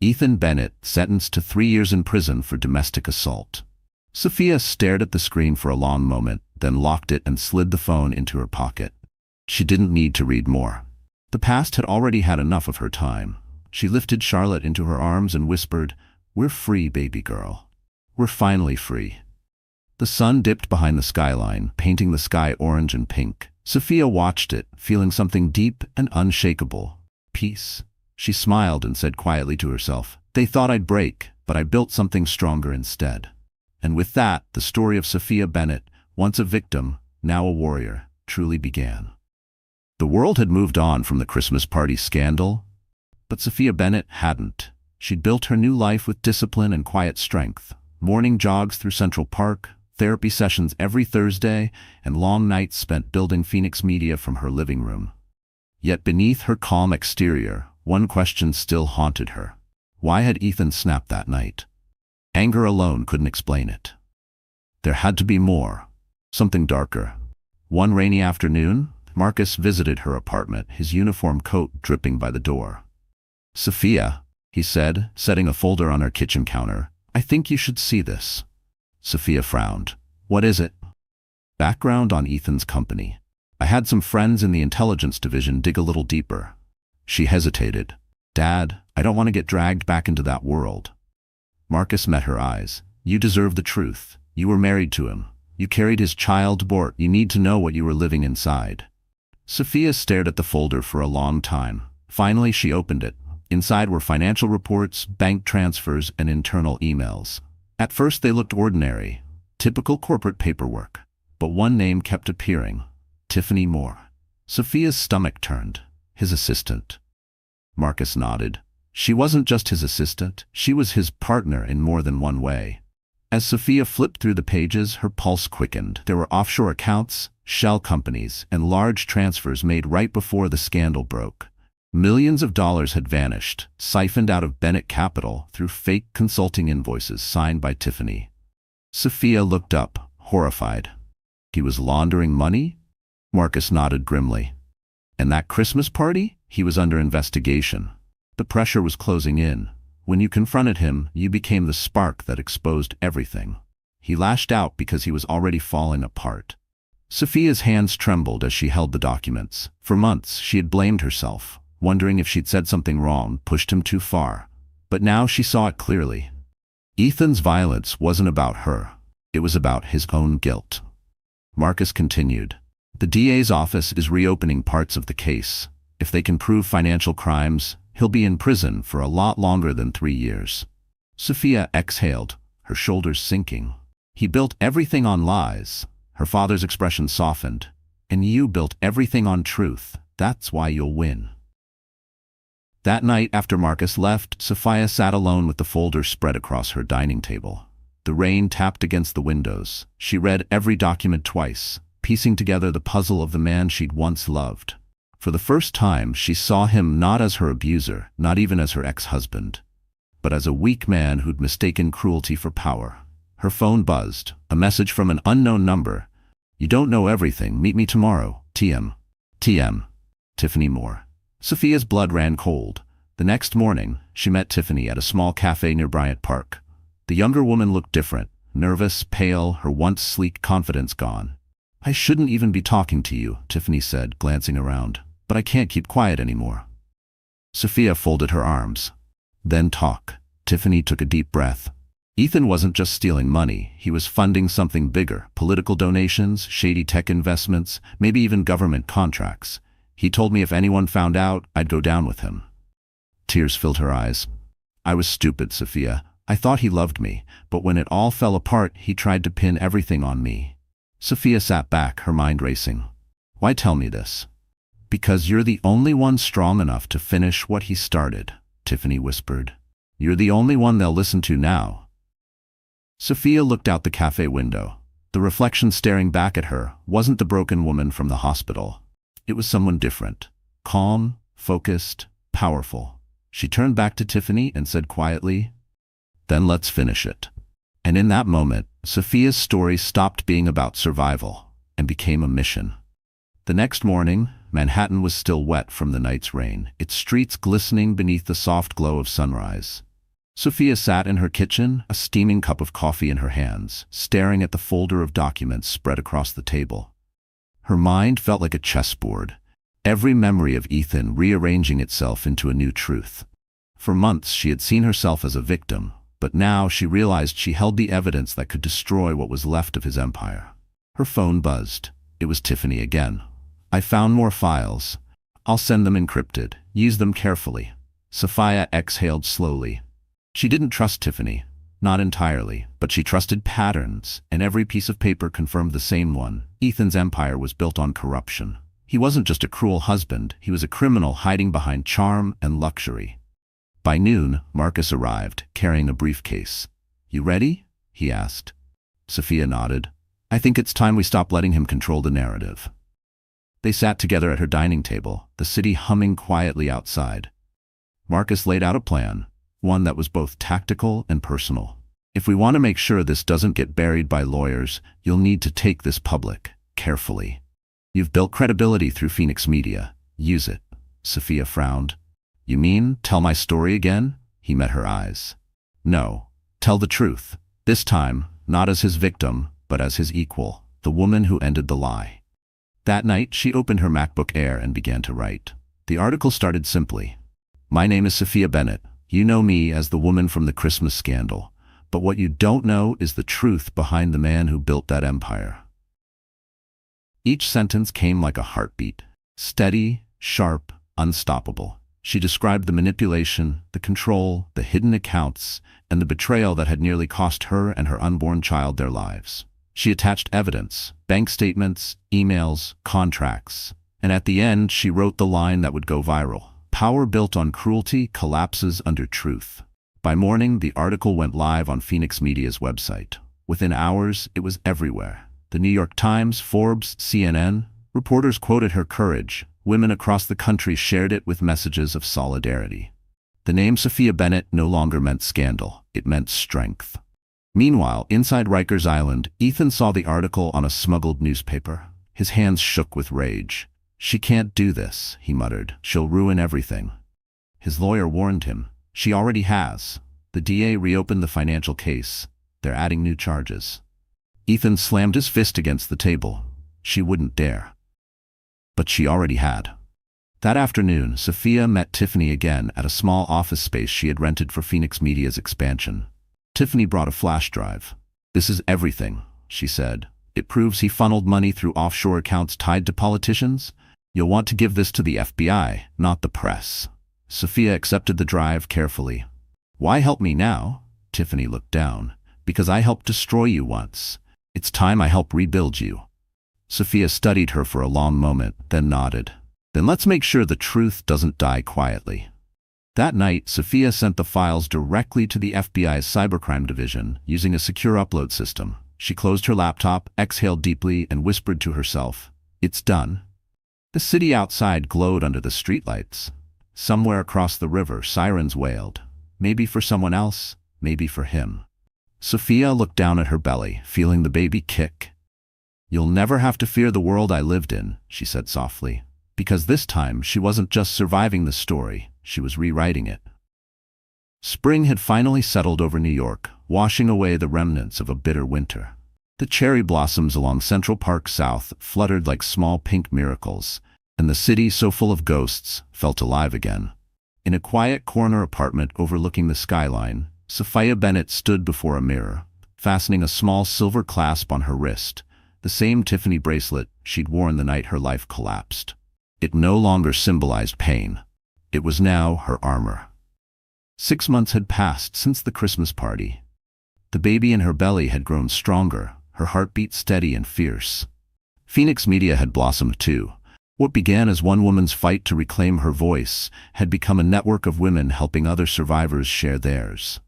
"Ethan Bennett sentenced to 3 years in prison for domestic assault." Sophia stared at the screen for a long moment, then locked it and slid the phone into her pocket. She didn't need to read more. The past had already had enough of her time. She lifted Charlotte into her arms and whispered, "We're free, baby girl. We're finally free." The sun dipped behind the skyline, painting the sky orange and pink. Sophia watched it, feeling something deep and unshakable. Peace. She smiled and said quietly to herself, "They thought I'd break, but I built something stronger instead." And with that, the story of Sophia Bennett, once a victim, now a warrior, truly began. The world had moved on from the Christmas party scandal, but Sophia Bennett hadn't. She'd built her new life with discipline and quiet strength. Morning jogs through Central Park, therapy sessions every Thursday, and long nights spent building Phoenix Media from her living room. Yet beneath her calm exterior, one question still haunted her. Why had Ethan snapped that night? Anger alone couldn't explain it. There had to be more. Something darker. One rainy afternoon, Marcus visited her apartment, his uniform coat dripping by the door. "Sophia," he said, setting a folder on her kitchen counter, "I think you should see this." Sophia frowned. "What is it?" Background on Ethan's company. "I had some friends in the intelligence division dig a little deeper." She hesitated. "Dad, I don't want to get dragged back into that world." Marcus met her eyes. "You deserve the truth. You were married to him. You carried his child abort. You need to know what you were living inside." Sophia stared at the folder for a long time. Finally, she opened it. Inside were financial reports, bank transfers, and internal emails. At first they looked ordinary, typical corporate paperwork. But one name kept appearing: Tiffany Moore. Sophia's stomach turned. His assistant. Marcus nodded. She wasn't just his assistant, she was his partner in more than one way. As Sophia flipped through the pages, her pulse quickened. There were offshore accounts, shell companies, and large transfers made right before the scandal broke. Millions of dollars had vanished, siphoned out of Bennett Capital through fake consulting invoices signed by Tiffany. Sophia looked up, horrified. He was laundering money? Marcus nodded grimly. And that Christmas party? He was under investigation. The pressure was closing in. When you confronted him, you became the spark that exposed everything. He lashed out because he was already falling apart. Sophia's hands trembled as she held the documents. For months, she had blamed herself, wondering if she'd said something wrong, pushed him too far. But now she saw it clearly. Ethan's violence wasn't about her. It was about his own guilt. Marcus continued. The DA's office is reopening parts of the case. If they can prove financial crimes, he'll be in prison for a lot longer than 3 years. Sophia exhaled, her shoulders sinking. He built everything on lies. Her father's expression softened. And you built everything on truth. That's why you'll win. That night after Marcus left, Sophia sat alone with the folder spread across her dining table. The rain tapped against the windows. She read every document twice, piecing together the puzzle of the man she'd once loved. For the first time, she saw him not as her abuser, not even as her ex-husband, but as a weak man who'd mistaken cruelty for power. Her phone buzzed, a message from an unknown number. You don't know everything. Meet me tomorrow. TM. TM. Tiffany Moore. Sophia's blood ran cold. The next morning, she met Tiffany at a small cafe near Bryant Park. The younger woman looked different, nervous, pale, her once sleek confidence gone. I shouldn't even be talking to you, Tiffany said, glancing around. But I can't keep quiet anymore. Sophia folded her arms. Then talk. Tiffany took a deep breath. Ethan wasn't just stealing money, he was funding something bigger: political donations, shady tech investments, maybe even government contracts. He told me if anyone found out, I'd go down with him. Tears filled her eyes. I was stupid, Sophia. I thought he loved me, but when it all fell apart, he tried to pin everything on me. Sophia sat back, her mind racing. Why tell me this? Because you're the only one strong enough to finish what he started, Tiffany whispered. You're the only one they'll listen to now. Sophia looked out the cafe window. The reflection staring back at her wasn't the broken woman from the hospital. It was someone different. Calm, focused, powerful. She turned back to Tiffany and said quietly, "Then let's finish it." And in that moment, Sophia's story stopped being about survival and became a mission. The next morning, Manhattan was still wet from the night's rain, its streets glistening beneath the soft glow of sunrise. Sophia sat in her kitchen, a steaming cup of coffee in her hands, staring at the folder of documents spread across the table. Her mind felt like a chessboard, every memory of Ethan rearranging itself into a new truth. For months she had seen herself as a victim, but now she realized she held the evidence that could destroy what was left of his empire. Her phone buzzed. It was Tiffany again. I found more files. I'll send them encrypted. Use them carefully. Sophia exhaled slowly. She didn't trust Tiffany. Not entirely, but she trusted patterns, and every piece of paper confirmed the same one. Ethan's empire was built on corruption. He wasn't just a cruel husband, he was a criminal hiding behind charm and luxury. By noon, Marcus arrived, carrying a briefcase. You ready? He asked. Sophia nodded. I think it's time we stop letting him control the narrative. They sat together at her dining table, the city humming quietly outside. Marcus laid out a plan, one that was both tactical and personal. If we want to make sure this doesn't get buried by lawyers, you'll need to take this public, carefully. You've built credibility through Phoenix Media. Use it. Sophia frowned. You mean, tell my story again? He met her eyes. No. Tell the truth. This time, not as his victim, but as his equal, the woman who ended the lie. That night, she opened her MacBook Air and began to write. The article started simply. My name is Sophia Bennett. You know me as the woman from the Christmas scandal. But what you don't know is the truth behind the man who built that empire. Each sentence came like a heartbeat. Steady, sharp, unstoppable. She described the manipulation, the control, the hidden accounts, and the betrayal that had nearly cost her and her unborn child their lives. She attached evidence, bank statements, emails, contracts, and at the end she wrote the line that would go viral. Power built on cruelty collapses under truth. By morning, the article went live on Phoenix Media's website. Within hours, it was everywhere. The New York Times, Forbes, CNN. Reporters quoted her courage. Women across the country shared it with messages of solidarity. The name Sophia Bennett no longer meant scandal. It meant strength. Meanwhile, inside Rikers Island, Ethan saw the article on a smuggled newspaper. His hands shook with rage. "She can't do this," he muttered. "She'll ruin everything." His lawyer warned him. "She already has." The DA reopened the financial case. "They're adding new charges." Ethan slammed his fist against the table. She wouldn't dare. But she already had. That afternoon, Sophia met Tiffany again at a small office space she had rented for Phoenix Media's expansion. Tiffany brought a flash drive. "This is everything," she said. "It proves he funneled money through offshore accounts tied to politicians. You'll want to give this to the FBI, not the press." Sophia accepted the drive carefully. "Why help me now?" Tiffany looked down. "Because I helped destroy you once. It's time I help rebuild you." Sophia studied her for a long moment, then nodded. "Then let's make sure the truth doesn't die quietly." That night, Sophia sent the files directly to the FBI's cybercrime division using a secure upload system. She closed her laptop, exhaled deeply, and whispered to herself, "It's done." The city outside glowed under the streetlights. Somewhere across the river, sirens wailed. Maybe for someone else, maybe for him. Sophia looked down at her belly, feeling the baby kick. "You'll never have to fear the world I lived in," she said softly. Because this time, she wasn't just surviving the story, she was rewriting it. Spring had finally settled over New York, washing away the remnants of a bitter winter. The cherry blossoms along Central Park South fluttered like small pink miracles, and the city, so full of ghosts, felt alive again. In a quiet corner apartment overlooking the skyline, Sophia Bennett stood before a mirror, fastening a small silver clasp on her wrist, the same Tiffany bracelet she'd worn the night her life collapsed. It no longer symbolized pain. It was now her armor. 6 months had passed since the Christmas party. The baby in her belly had grown stronger, her heartbeat steady and fierce. Phoenix Media had blossomed too. What began as one woman's fight to reclaim her voice had become a network of women helping other survivors share theirs.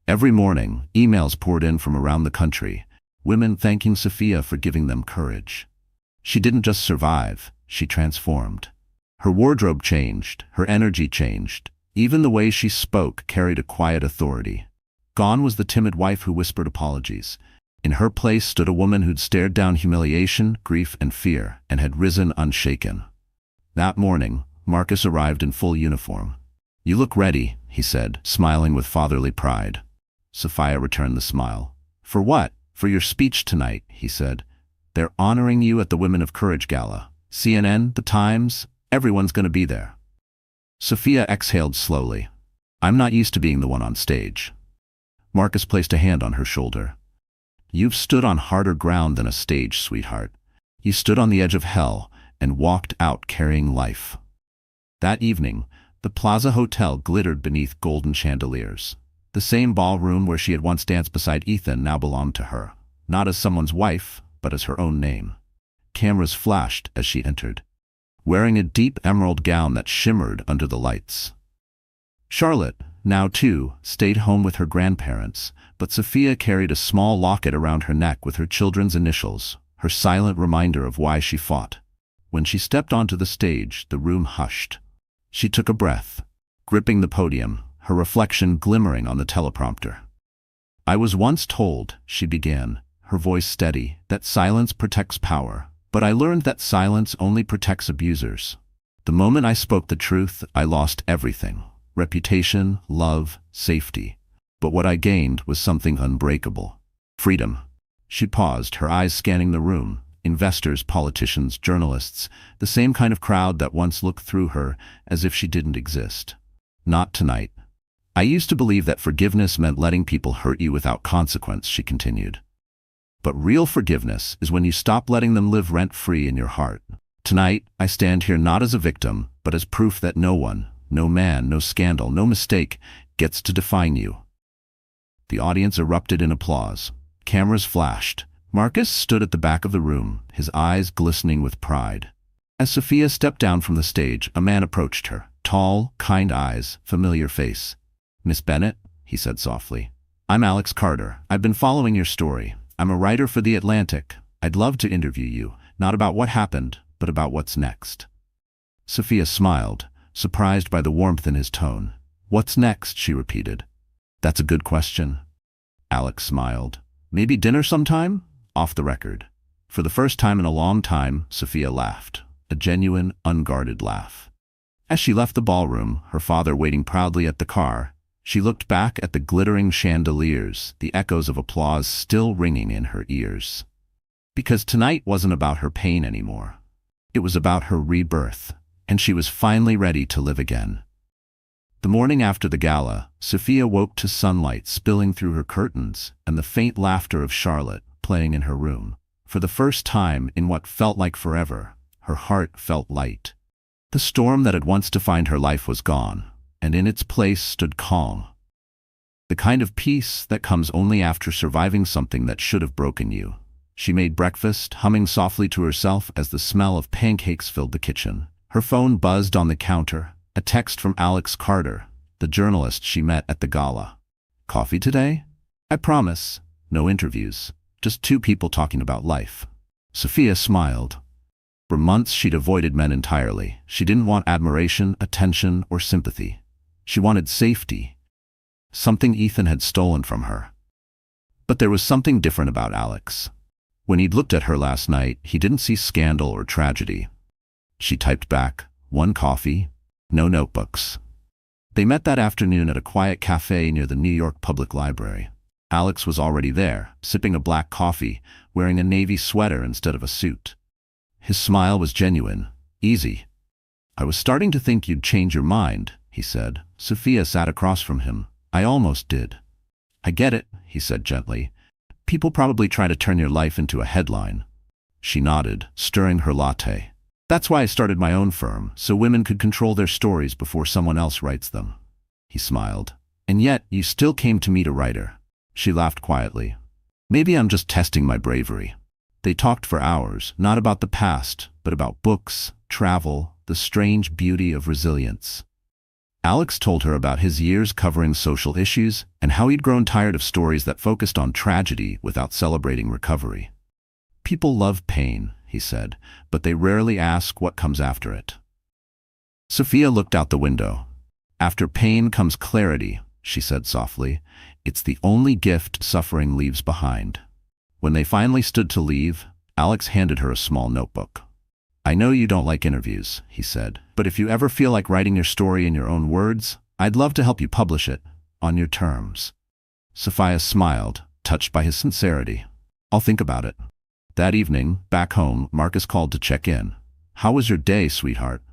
Every morning, emails poured in from around the country, women thanking Sophia for giving them courage. She didn't just survive, she transformed. Her wardrobe changed, her energy changed. Even the way she spoke carried a quiet authority. Gone was the timid wife who whispered apologies. In her place stood a woman who'd stared down humiliation, grief, and fear, and had risen unshaken. That morning, Marcus arrived in full uniform. "You look ready," he said, smiling with fatherly pride. Sophia returned the smile. "For what?" "For your speech tonight," he said. "They're honoring you at the Women of Courage Gala. CNN, The Times, everyone's going to be there." Sophia exhaled slowly. "I'm not used to being the one on stage." Marcus placed a hand on her shoulder. "You've stood on harder ground than a stage, sweetheart. You stood on the edge of hell and walked out carrying life." That evening, the Plaza Hotel glittered beneath golden chandeliers. The same ballroom where she had once danced beside Ethan now belonged to her, not as someone's wife, but as her own name. Cameras flashed as she entered, wearing a deep emerald gown that shimmered under the lights. Charlotte, now 2, stayed home with her grandparents, but Sophia carried a small locket around her neck with her children's initials, her silent reminder of why she fought. When she stepped onto the stage, the room hushed. She took a breath, gripping the podium, her reflection glimmering on the teleprompter. "I was once told," she began, her voice steady, "that silence protects power. But I learned that silence only protects abusers. The moment I spoke the truth, I lost everything. Reputation, love, safety. But what I gained was something unbreakable. Freedom." She paused, her eyes scanning the room. Investors, politicians, journalists, the same kind of crowd that once looked through her as if she didn't exist. "Not tonight. I used to believe that forgiveness meant letting people hurt you without consequence," she continued. "But real forgiveness is when you stop letting them live rent-free in your heart. Tonight, I stand here not as a victim, but as proof that no one, No man, no scandal, no mistake gets to define you. The audience erupted in applause. Cameras flashed. Marcus stood at the back of the room, his eyes glistening with pride. As Sophia stepped down from the stage, a man approached her. Tall, kind eyes, familiar face. "Miss Bennett," he said softly. "I'm Alex Carter. I've been following your story. I'm a writer for The Atlantic. I'd love to interview you, not about what happened, but about what's next." Sophia smiled, surprised by the warmth in his tone. "What's next?" she repeated. "That's a good question." Alex smiled. "Maybe dinner sometime? Off the record." For the first time in a long time, Sophia laughed. A genuine, unguarded laugh. As she left the ballroom, her father waiting proudly at the car, she looked back at the glittering chandeliers, the echoes of applause still ringing in her ears. Because tonight wasn't about her pain anymore. It was about her rebirth, and she was finally ready to live again. The morning after the gala, Sophia woke to sunlight spilling through her curtains and the faint laughter of Charlotte playing in her room. For the first time in what felt like forever, her heart felt light. The storm that had once defined her life was gone, and in its place stood calm. The kind of peace that comes only after surviving something that should have broken you. She made breakfast, humming softly to herself as the smell of pancakes filled the kitchen. Her phone buzzed on the counter, a text from Alex Carter, the journalist she met at the gala. "Coffee today? I promise. No interviews. Just two people talking about life." Sophia smiled. For months she'd avoided men entirely. She didn't want admiration, attention, or sympathy. She wanted safety. Something Ethan had stolen from her. But there was something different about Alex. When he'd looked at her last night, he didn't see scandal or tragedy. She typed back, "One coffee, no notebooks." They met that afternoon at a quiet cafe near the New York Public Library. Alex was already there, sipping a black coffee, wearing a navy sweater instead of a suit. His smile was genuine, easy. "I was starting to think you'd change your mind," he said. Sophia sat across from him. "I almost did." "I get it," he said gently. "People probably try to turn your life into a headline." She nodded, stirring her latte. "That's why I started my own firm, so women could control their stories before someone else writes them." He smiled. "And yet, you still came to meet a writer." She laughed quietly. "Maybe I'm just testing my bravery." They talked for hours, not about the past, but about books, travel, the strange beauty of resilience. Alex told her about his years covering social issues and how he'd grown tired of stories that focused on tragedy without celebrating recovery. "People love pain," he said, "but they rarely ask what comes after it." Sophia looked out the window. "After pain comes clarity," she said softly. "It's the only gift suffering leaves behind." When they finally stood to leave, Alex handed her a small notebook. "I know you don't like interviews," he said, "but if you ever feel like writing your story in your own words, I'd love to help you publish it, on your terms." Sophia smiled, touched by his sincerity. "I'll think about it." That evening, back home, Marcus called to check in. "How was your day, sweetheart?"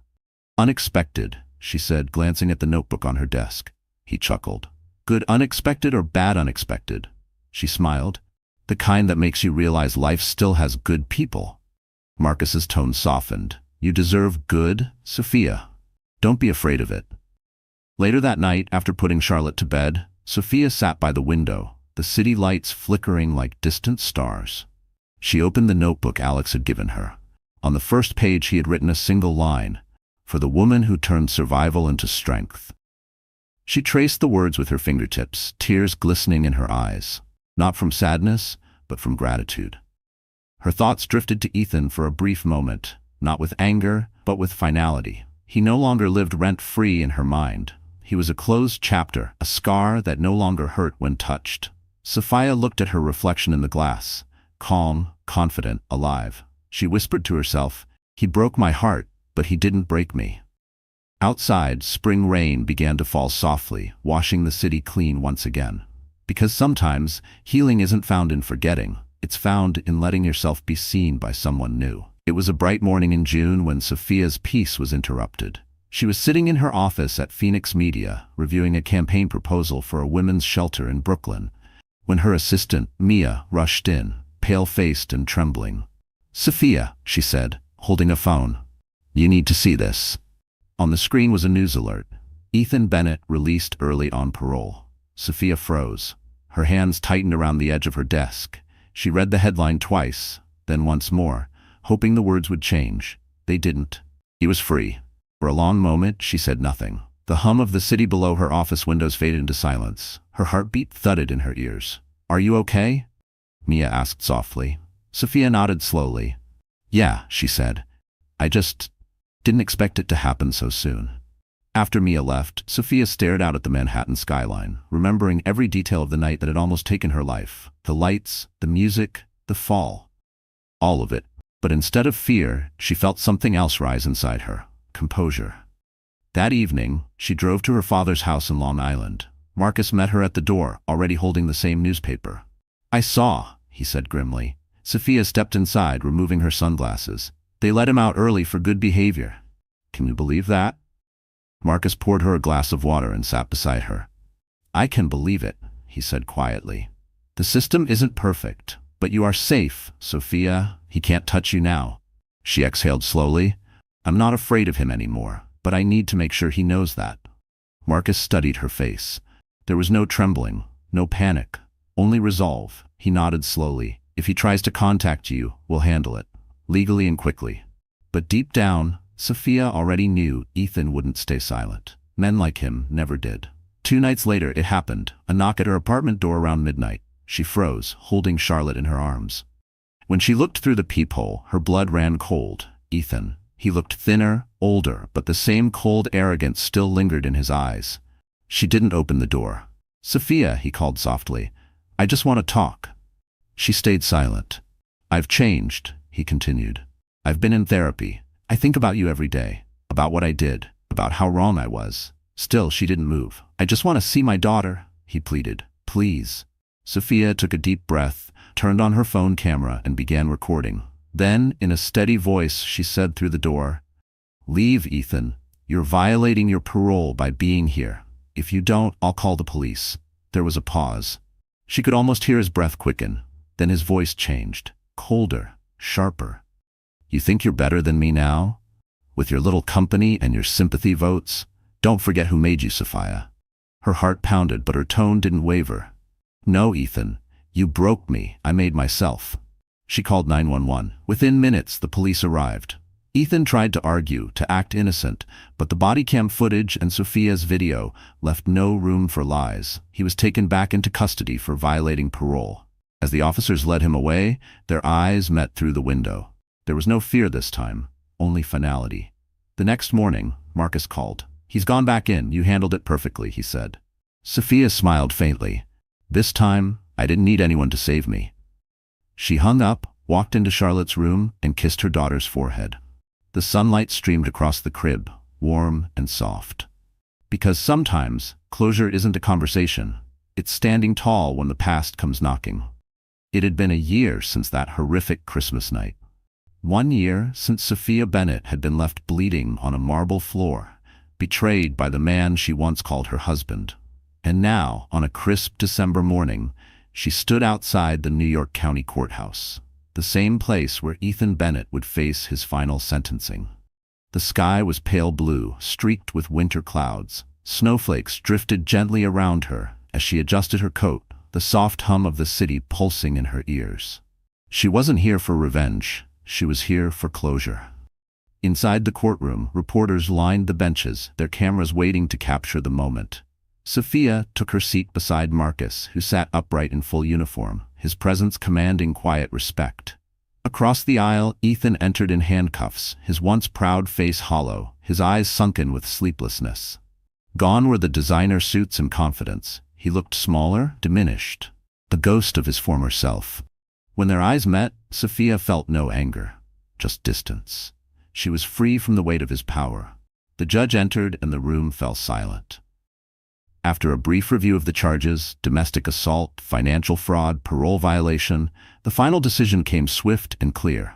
"Unexpected," she said, glancing at the notebook on her desk. He chuckled. "Good unexpected or bad unexpected?" She smiled. "The kind that makes you realize life still has good people." Marcus's tone softened. "You deserve good, Sophia. Don't be afraid of it." Later that night, after putting Charlotte to bed, Sophia sat by the window, the city lights flickering like distant stars. She opened the notebook Alex had given her. On the first page he had written a single line, "For the woman who turned survival into strength." She traced the words with her fingertips, tears glistening in her eyes. Not from sadness, but from gratitude. Her thoughts drifted to Ethan for a brief moment, not with anger, but with finality. He no longer lived rent-free in her mind. He was a closed chapter, a scar that no longer hurt when touched. Sophia looked at her reflection in the glass, calm, confident, alive. She whispered to herself, "He broke my heart, but he didn't break me." Outside, spring rain began to fall softly, washing the city clean once again. Because sometimes, healing isn't found in forgetting, it's found in letting yourself be seen by someone new. It was a bright morning in June when Sophia's peace was interrupted. She was sitting in her office at Phoenix Media, reviewing a campaign proposal for a women's shelter in Brooklyn, when her assistant, Mia, rushed in, pale-faced and trembling. "Sophia," she said, holding a phone. "You need to see this." On the screen was a news alert. Ethan Bennett released early on parole. Sophia froze. Her hands tightened around the edge of her desk. She read the headline twice, then once more, hoping the words would change. They didn't. He was free. For a long moment, she said nothing. The hum of the city below her office windows faded into silence. Her heartbeat thudded in her ears. "Are you okay?" Mia asked softly. Sophia nodded slowly. "Yeah," she said. "I just didn't expect it to happen so soon." After Mia left, Sophia stared out at the Manhattan skyline, remembering every detail of the night that had almost taken her life. The lights, the music, the fall. All of it. But instead of fear, she felt something else rise inside her. Composure. That evening, she drove to her father's house in Long Island. Marcus met her at the door, already holding the same newspaper. "I saw," he said grimly. Sophia stepped inside, removing her sunglasses. "They let him out early for good behavior. Can you believe that?" Marcus poured her a glass of water and sat beside her. "I can believe it," he said quietly. "The system isn't perfect, but you are safe, Sophia. He can't touch you now." She exhaled slowly. "I'm not afraid of him anymore, but I need to make sure he knows that." Marcus studied her face. There was no trembling, no panic, only resolve. He nodded slowly. "If he tries to contact you, we'll handle it, legally and quickly." But deep down, Sophia already knew Ethan wouldn't stay silent. Men like him never did. 2 nights later, it happened. A knock at her apartment door around midnight. She froze, holding Charlotte in her arms. When she looked through the peephole, her blood ran cold. Ethan. He looked thinner, older, but the same cold arrogance still lingered in his eyes. She didn't open the door. "Sophia," he called softly. "I just want to talk." She stayed silent. "I've changed," he continued. "I've been in therapy. I think about you every day, about what I did, about how wrong I was." Still, she didn't move. "I just want to see my daughter," he pleaded. "Please." Sophia took a deep breath, turned on her phone camera, and began recording. Then, in a steady voice, she said through the door, "Leave, Ethan. You're violating your parole by being here. If you don't, I'll call the police." There was a pause. She could almost hear his breath quicken. Then his voice changed, colder, sharper. "You think you're better than me now? With your little company and your sympathy votes? Don't forget who made you, Sophia." Her heart pounded, but her tone didn't waver. "No, Ethan. You broke me. I made myself." She called 911. Within minutes, the police arrived. Ethan tried to argue, to act innocent, but the body cam footage and Sophia's video left no room for lies. He was taken back into custody for violating parole. As the officers led him away, their eyes met through the window. There was no fear this time, only finality. The next morning, Marcus called. "He's gone back in. You handled it perfectly," he said. Sophia smiled faintly. "This time, I didn't need anyone to save me." She hung up, walked into Charlotte's room, and kissed her daughter's forehead. The sunlight streamed across the crib, warm and soft. Because sometimes, closure isn't a conversation. It's standing tall when the past comes knocking. It had been a year since that horrific Christmas night. 1 year since Sophia Bennett had been left bleeding on a marble floor, betrayed by the man she once called her husband. And now, on a crisp December morning, she stood outside the New York County Courthouse, the same place where Ethan Bennett would face his final sentencing. The sky was pale blue, streaked with winter clouds. Snowflakes drifted gently around her as she adjusted her coat, the soft hum of the city pulsing in her ears. She wasn't here for revenge. She was here for closure. Inside the courtroom, reporters lined the benches, their cameras waiting to capture the moment. Sophia took her seat beside Marcus, who sat upright in full uniform, his presence commanding quiet respect. Across the aisle, Ethan entered in handcuffs, his once proud face hollow, his eyes sunken with sleeplessness. Gone were the designer suits and confidence. He looked smaller, diminished, the ghost of his former self. When their eyes met, Sophia felt no anger, just distance. She was free from the weight of his power. The judge entered and the room fell silent. After a brief review of the charges, domestic assault, financial fraud, parole violation, the final decision came swift and clear.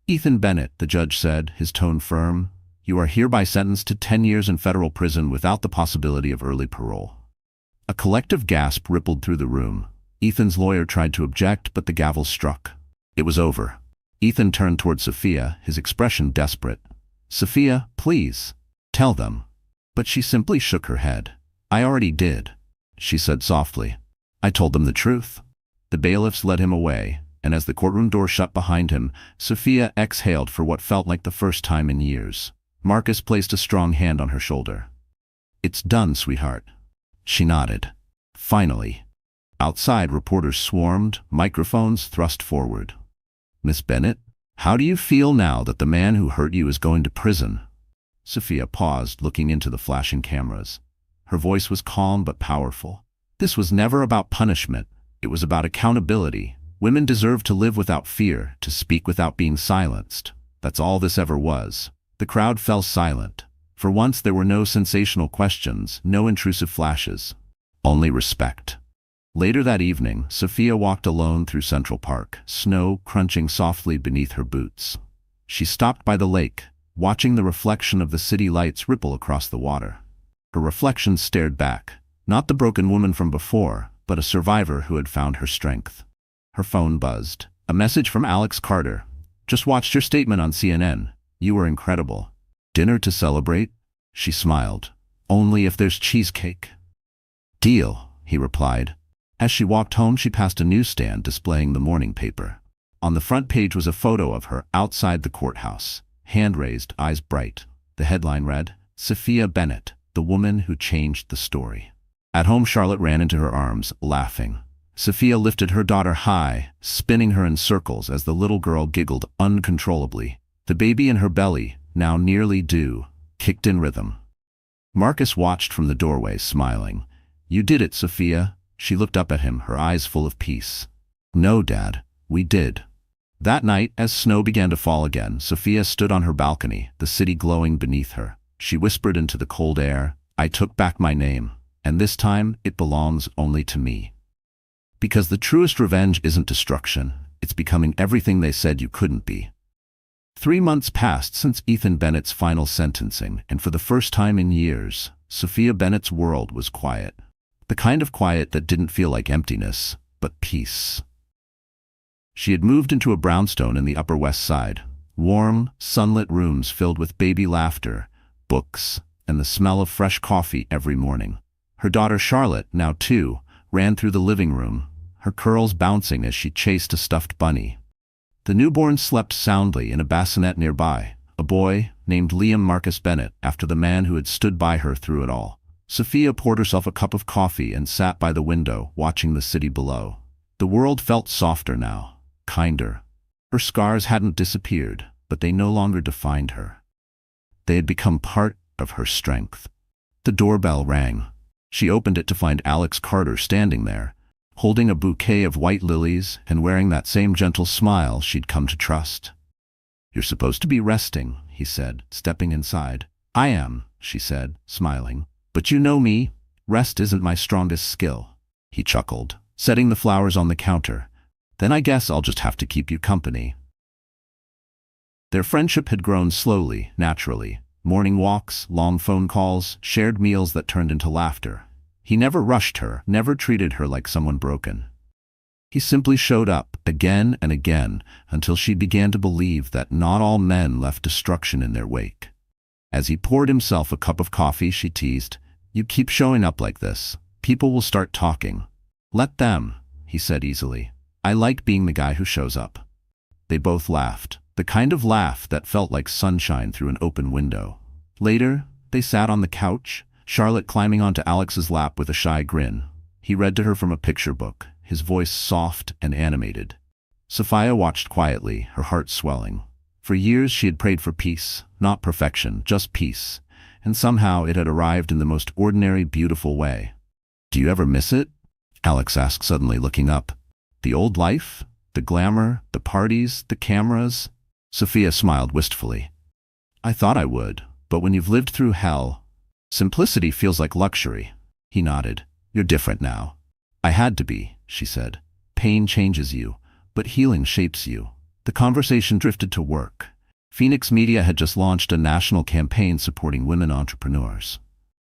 "Ethan Bennett," the judge said, his tone firm, "you are hereby sentenced to 10 years in federal prison without the possibility of early parole." A collective gasp rippled through the room. Ethan's lawyer tried to object, but the gavel struck. It was over. Ethan turned toward Sophia, his expression desperate. "Sophia, please, tell them. But she simply shook her head. "I already did," she said softly. "I told them the truth." The bailiffs led him away, and as the courtroom door shut behind him, Sophia exhaled for what felt like the first time in years. Marcus placed a strong hand on her shoulder. "It's done, sweetheart." She nodded. Finally. Outside, reporters swarmed, microphones thrust forward. "Miss Bennett, how do you feel now that the man who hurt you is going to prison?" Sophia paused, looking into the flashing cameras. Her voice was calm but powerful. This was never about punishment. It was about accountability. Women deserve to live without fear, to speak without being silenced. That's all this ever was. The crowd fell silent. For once there were no sensational questions, no intrusive flashes. Only respect. Later that evening, Sophia walked alone through Central Park, snow crunching softly beneath her boots. She stopped by the lake, watching the reflection of the city lights ripple across the water. Her reflection stared back, not the broken woman from before, but a survivor who had found her strength. Her phone buzzed. A message from Alex Carter. "Just watched your statement on CNN. You were incredible." "Dinner to celebrate?" She smiled. "Only if there's cheesecake." "Deal," he replied. As she walked home, she passed a newsstand displaying the morning paper. On the front page was a photo of her outside the courthouse, hand raised, eyes bright. The headline read, "Sophia Bennett, the woman who changed the story." At home, Charlotte ran into her arms, laughing. Sophia lifted her daughter high, spinning her in circles as the little girl giggled uncontrollably. The baby in her belly, now nearly due, kicked in rhythm. Marcus watched from the doorway, smiling. "You did it, Sophia." She looked up at him, her eyes full of peace. "No, Dad, we did." That night, as snow began to fall again, Sophia stood on her balcony, the city glowing beneath her. She whispered into the cold air, "I took back my name, and this time it belongs only to me." Because the truest revenge isn't destruction, it's becoming everything they said you couldn't be. 3 months passed since Ethan Bennett's final sentencing, and for the first time in years, Sophia Bennett's world was quiet. The kind of quiet that didn't feel like emptiness, but peace. She had moved into a brownstone in the Upper West Side, warm, sunlit rooms filled with baby laughter, books, and the smell of fresh coffee every morning. Her daughter Charlotte, now 2, ran through the living room, her curls bouncing as she chased a stuffed bunny. The newborn slept soundly in a bassinet nearby, a boy named Liam Marcus Bennett after the man who had stood by her through it all. Sophia poured herself a cup of coffee and sat by the window, watching the city below. The world felt softer now, kinder. Her scars hadn't disappeared, but they no longer defined her. They had become part of her strength. The doorbell rang. She opened it to find Alex Carter standing there, holding a bouquet of white lilies and wearing that same gentle smile she'd come to trust. "You're supposed to be resting," he said, stepping inside. "I am," she said, smiling. "But you know me, rest isn't my strongest skill." He chuckled, setting the flowers on the counter. "Then I guess I'll just have to keep you company." Their friendship had grown slowly, naturally. Morning walks, long phone calls, shared meals that turned into laughter. He never rushed her, never treated her like someone broken. He simply showed up, again and again, until she began to believe that not all men left destruction in their wake. As he poured himself a cup of coffee, she teased, "You keep showing up like this, people will start talking." "Let them," he said easily. "I like being the guy who shows up." They both laughed, the kind of laugh that felt like sunshine through an open window. Later, they sat on the couch, Charlotte climbing onto Alex's lap with a shy grin. He read to her from a picture book, his voice soft and animated. Sophia watched quietly, her heart swelling. For years she had prayed for peace, not perfection, just peace, and somehow it had arrived in the most ordinary, beautiful way. "Do you ever miss it?" Alex asked suddenly, looking up. "The old life? The glamour, the parties, the cameras?" Sophia smiled wistfully. "I thought I would, but when you've lived through hell, simplicity feels like luxury." He nodded. "You're different now." "I had to be," she said. "Pain changes you, but healing shapes you." The conversation drifted to work. Phoenix Media had just launched a national campaign supporting women entrepreneurs.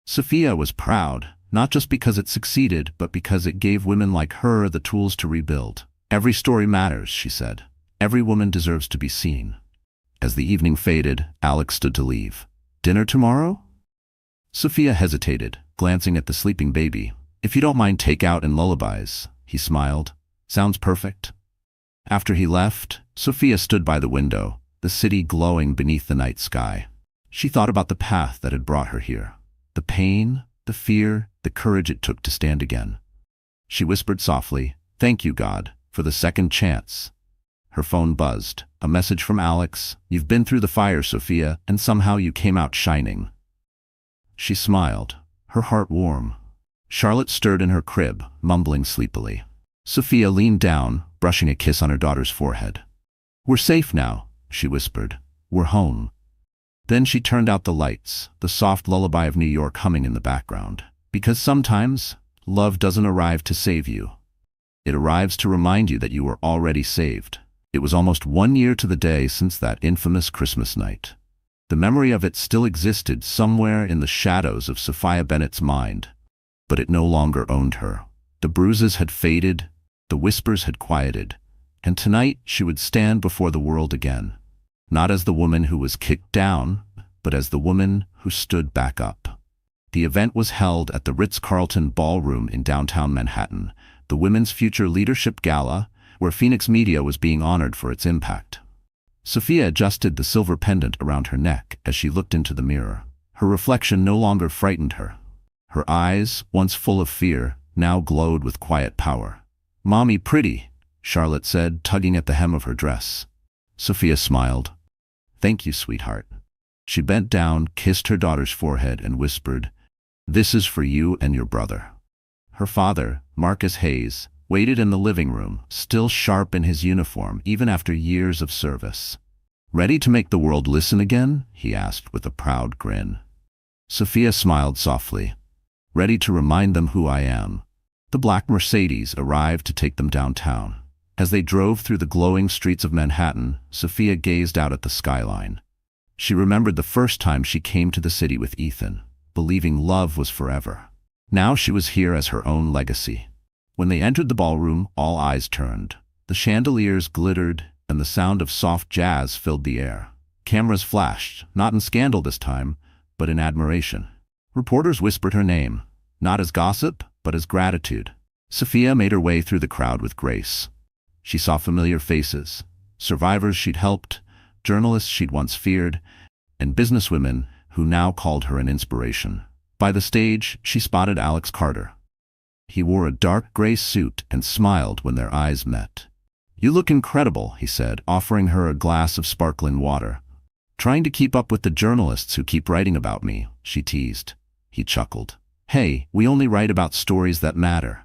Sophia was proud, not just because it succeeded, but because it gave women like her the tools to rebuild. "Every story matters," she said. "Every woman deserves to be seen." As the evening faded, Alex stood to leave. "Dinner tomorrow?" Sophia hesitated, glancing at the sleeping baby. "If you don't mind takeout and lullabies," he smiled. "Sounds perfect." After he left, Sophia stood by the window, the city glowing beneath the night sky. She thought about the path that had brought her here. The pain, the fear, the courage it took to stand again. She whispered softly, "Thank you, God, for the second chance." Her phone buzzed. A message from Alex. "You've been through the fire, Sophia, and somehow you came out shining." She smiled, her heart warm. Charlotte stirred in her crib, mumbling sleepily. Sophia leaned down, brushing a kiss on her daughter's forehead. "We're safe now," she whispered. "We're home." Then she turned out the lights, the soft lullaby of New York humming in the background. Because sometimes, love doesn't arrive to save you. It arrives to remind you that you were already saved. It was almost 1 year to the day since that infamous Christmas night. The memory of it still existed somewhere in the shadows of Sophia Bennett's mind, but it no longer owned her. The bruises had faded, the whispers had quieted, and tonight she would stand before the world again. Not as the woman who was kicked down, but as the woman who stood back up. The event was held at the Ritz-Carlton Ballroom in downtown Manhattan, the Women's Future Leadership Gala, where Phoenix Media was being honored for its impact. Sophia adjusted the silver pendant around her neck as she looked into the mirror. Her reflection no longer frightened her. Her eyes, once full of fear, now glowed with quiet power. "Mommy, pretty," Charlotte said, tugging at the hem of her dress. Sophia smiled. "Thank you, sweetheart." She bent down, kissed her daughter's forehead, and whispered, "This is for you and your brother." Her father, Marcus Hayes, waited in the living room, still sharp in his uniform even after years of service. "Ready to make the world listen again?" he asked with a proud grin. Sophia smiled softly. "Ready to remind them who I am." The black Mercedes arrived to take them downtown. As they drove through the glowing streets of Manhattan, Sophia gazed out at the skyline. She remembered the first time she came to the city with Ethan, believing love was forever. Now she was here as her own legacy. When they entered the ballroom, all eyes turned. The chandeliers glittered, and the sound of soft jazz filled the air. Cameras flashed, not in scandal this time, but in admiration. Reporters whispered her name, not as gossip, but as gratitude. Sophia made her way through the crowd with grace. She saw familiar faces, survivors she'd helped, journalists she'd once feared, and businesswomen who now called her an inspiration. By the stage, she spotted Alex Carter. He wore a dark gray suit and smiled when their eyes met. "You look incredible," he said, offering her a glass of sparkling water. "Trying to keep up with the journalists who keep writing about me," she teased. He chuckled. "Hey, we only write about stories that matter."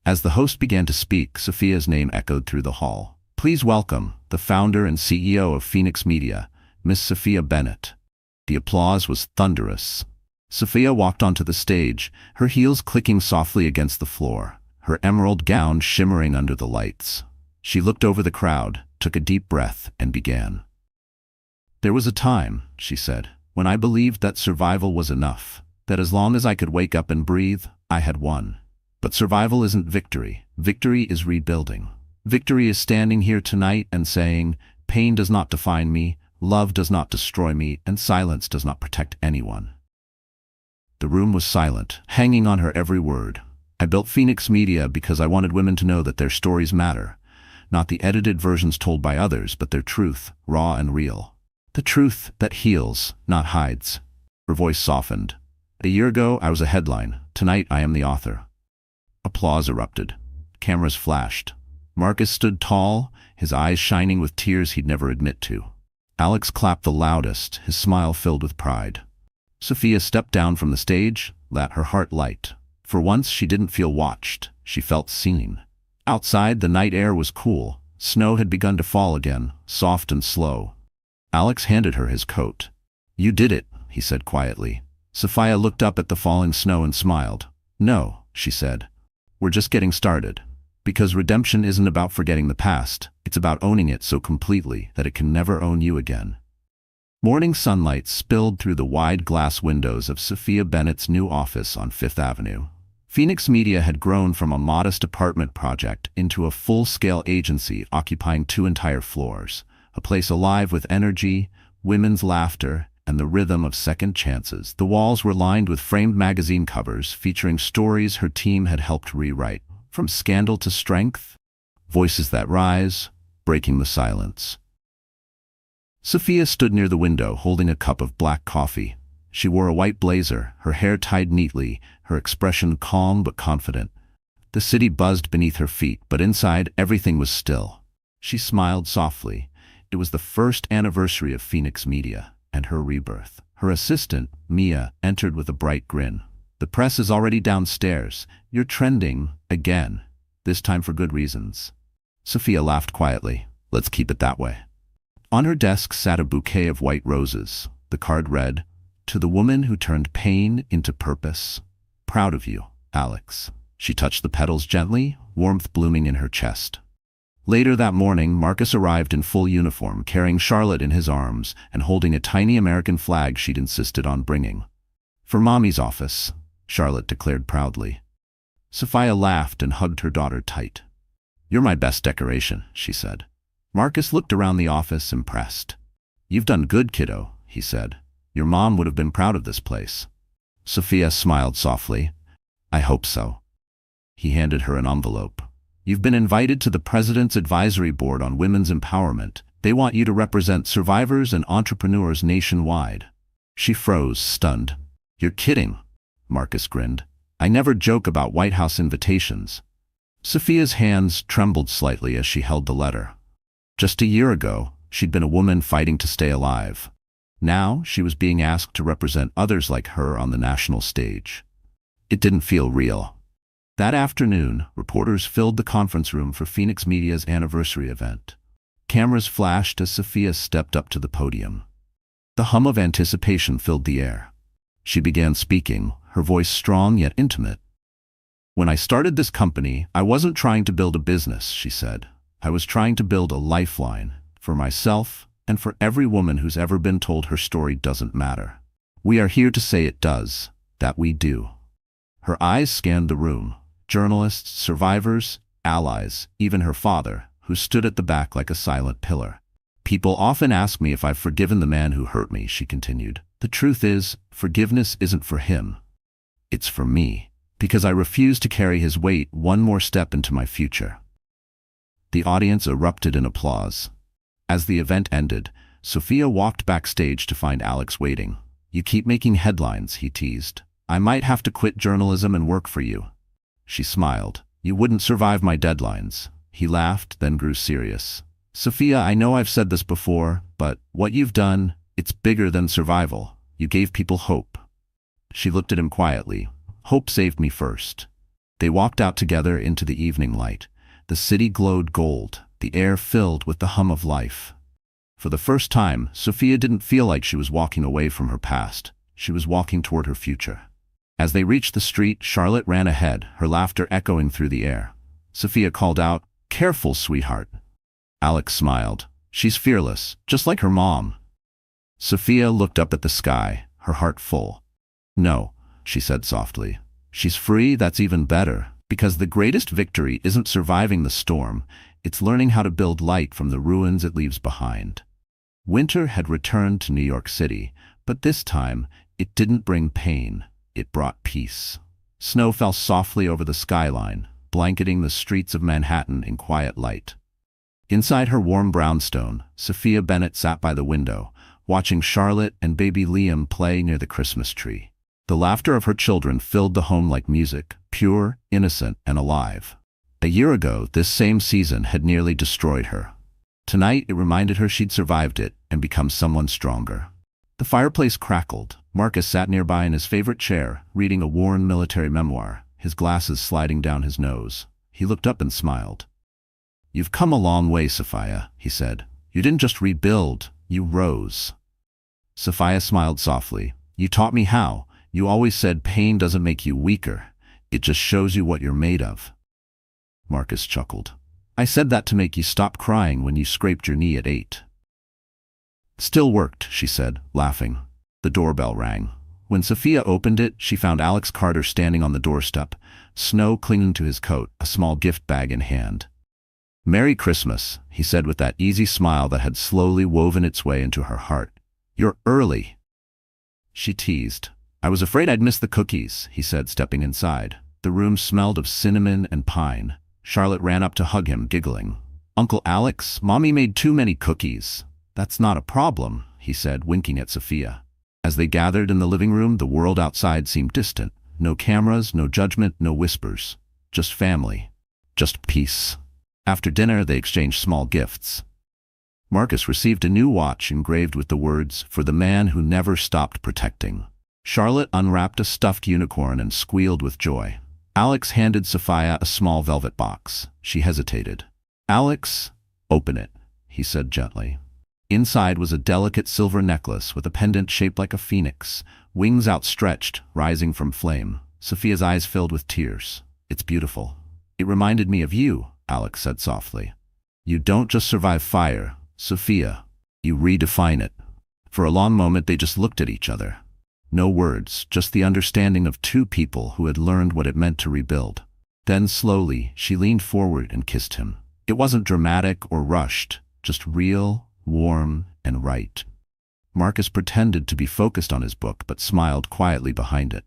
As the host began to speak, Sophia's name echoed through the hall. "Please welcome the founder and CEO of Phoenix Media, Miss Sophia Bennett." The applause was thunderous. Sophia walked onto the stage, her heels clicking softly against the floor, her emerald gown shimmering under the lights. She looked over the crowd, took a deep breath, and began. "There was a time," she said, "when I believed that survival was enough, that as long as I could wake up and breathe, I had won. But survival isn't victory. Victory is rebuilding. Victory is standing here tonight and saying, pain does not define me, love does not destroy me, and silence does not protect anyone." The room was silent, hanging on her every word. "I built Phoenix Media because I wanted women to know that their stories matter. Not the edited versions told by others, but their truth, raw and real. The truth that heals, not hides." Her voice softened. "A year ago, I was a headline. Tonight, I am the author." Applause erupted. Cameras flashed. Marcus stood tall, his eyes shining with tears he'd never admit to. Alex clapped the loudest, his smile filled with pride. Sophia stepped down from the stage, let her heart light. For once, she didn't feel watched. She felt seen. Outside, the night air was cool. Snow had begun to fall again, soft and slow. Alex handed her his coat. "You did it," he said quietly. Sophia looked up at the falling snow and smiled. "No," she said. "We're just getting started. Because redemption isn't about forgetting the past, it's about owning it so completely that it can never own you again." Morning sunlight spilled through the wide glass windows of Sophia Bennett's new office on Fifth Avenue. Phoenix Media had grown from a modest apartment project into a full-scale agency occupying 2 entire floors, a place alive with energy, women's laughter, and the rhythm of second chances. The walls were lined with framed magazine covers featuring stories her team had helped rewrite. From scandal to strength, voices that rise, breaking the silence. Sophia stood near the window, holding a cup of black coffee. She wore a white blazer, her hair tied neatly, her expression calm but confident. The city buzzed beneath her feet, but inside everything was still. She smiled softly. It was the first anniversary of Phoenix Media and her rebirth. Her assistant, Mia, entered with a bright grin. "The press is already downstairs. You're trending again, this time for good reasons." Sophia laughed quietly. "Let's keep it that way." On her desk sat a bouquet of white roses. The card read, "To the woman who turned pain into purpose. Proud of you, Alex." She touched the petals gently, warmth blooming in her chest. Later that morning, Marcus arrived in full uniform, carrying Charlotte in his arms and holding a tiny American flag she'd insisted on bringing. "For Mommy's office," Charlotte declared proudly. Sophia laughed and hugged her daughter tight. "You're my best decoration," she said. Marcus looked around the office, impressed. "You've done good, kiddo," he said. "Your mom would have been proud of this place." Sophia smiled softly. "I hope so." He handed her an envelope. "You've been invited to the President's Advisory Board on Women's Empowerment. They want you to represent survivors and entrepreneurs nationwide." She froze, stunned. "You're kidding," Marcus grinned. "I never joke about White House invitations." Sophia's hands trembled slightly as she held the letter. Just a year ago, she'd been a woman fighting to stay alive. Now, she was being asked to represent others like her on the national stage. It didn't feel real. That afternoon, reporters filled the conference room for Phoenix Media's anniversary event. Cameras flashed as Sophia stepped up to the podium. The hum of anticipation filled the air. She began speaking, her voice strong yet intimate. "When I started this company, I wasn't trying to build a business," she said. "I was trying to build a lifeline for myself and for every woman who's ever been told her story doesn't matter. We are here to say it does, that we do." Her eyes scanned the room. Journalists, survivors, allies, even her father, who stood at the back like a silent pillar. "People often ask me if I've forgiven the man who hurt me," she continued. "The truth is, forgiveness isn't for him. It's for me, because I refuse to carry his weight one more step into my future." The audience erupted in applause. As the event ended, Sophia walked backstage to find Alex waiting. "You keep making headlines," he teased. "I might have to quit journalism and work for you." She smiled. "You wouldn't survive my deadlines." He laughed, then grew serious. "Sophia, I know I've said this before, but what you've done, it's bigger than survival. You gave people hope." She looked at him quietly. "Hope saved me first." They walked out together into the evening light. The city glowed gold, the air filled with the hum of life. For the first time, Sophia didn't feel like she was walking away from her past. She was walking toward her future. As they reached the street, Charlotte ran ahead, her laughter echoing through the air. Sophia called out, "Careful, sweetheart." Alex smiled. "She's fearless, just like her mom." Sophia looked up at the sky, her heart full. "No," she said softly. "She's free, that's even better, because the greatest victory isn't surviving the storm, it's learning how to build light from the ruins it leaves behind." Winter had returned to New York City, but this time, it didn't bring pain. It brought peace. Snow fell softly over the skyline, blanketing the streets of Manhattan in quiet light. Inside her warm brownstone, Sophia Bennett sat by the window, watching Charlotte and baby Liam play near the Christmas tree. The laughter of her children filled the home like music, pure, innocent, and alive. A year ago, this same season had nearly destroyed her. Tonight, it reminded her she'd survived it and become someone stronger. The fireplace crackled. Marcus sat nearby in his favorite chair, reading a worn military memoir, his glasses sliding down his nose. He looked up and smiled. "You've come a long way, Sophia," he said. "You didn't just rebuild, you rose." Sophia smiled softly. "You taught me how. You always said pain doesn't make you weaker. It just shows you what you're made of." Marcus chuckled. "I said that to make you stop crying when you scraped your knee at 8. "Still worked," she said, laughing. The doorbell rang. When Sophia opened it, she found Alex Carter standing on the doorstep, snow clinging to his coat, a small gift bag in hand. "Merry Christmas," he said with that easy smile that had slowly woven its way into her heart. "You're early." she teased. I was afraid I'd miss the cookies, he said, stepping inside. The room smelled of cinnamon and pine. Charlotte ran up to hug him, giggling. Uncle Alex, Mommy made too many cookies. That's not a problem, he said, winking at Sophia. As they gathered in the living room, the world outside seemed distant. No cameras, no judgment, no whispers. Just family. Just peace. After dinner, they exchanged small gifts. Marcus received a new watch engraved with the words, "For the man who never stopped protecting." Charlotte unwrapped a stuffed unicorn and squealed with joy. Alex handed Sophia a small velvet box. She hesitated. Alex, open it, he said gently. Inside was a delicate silver necklace with a pendant shaped like a phoenix, wings outstretched, rising from flame. Sophia's eyes filled with tears. It's beautiful. It reminded me of you, Alex said softly. You don't just survive fire, Sophia. You redefine it. For a long moment they just looked at each other. No words, just the understanding of two people who had learned what it meant to rebuild. Then slowly, she leaned forward and kissed him. It wasn't dramatic or rushed, just real, warm, and right. Marcus pretended to be focused on his book but smiled quietly behind it.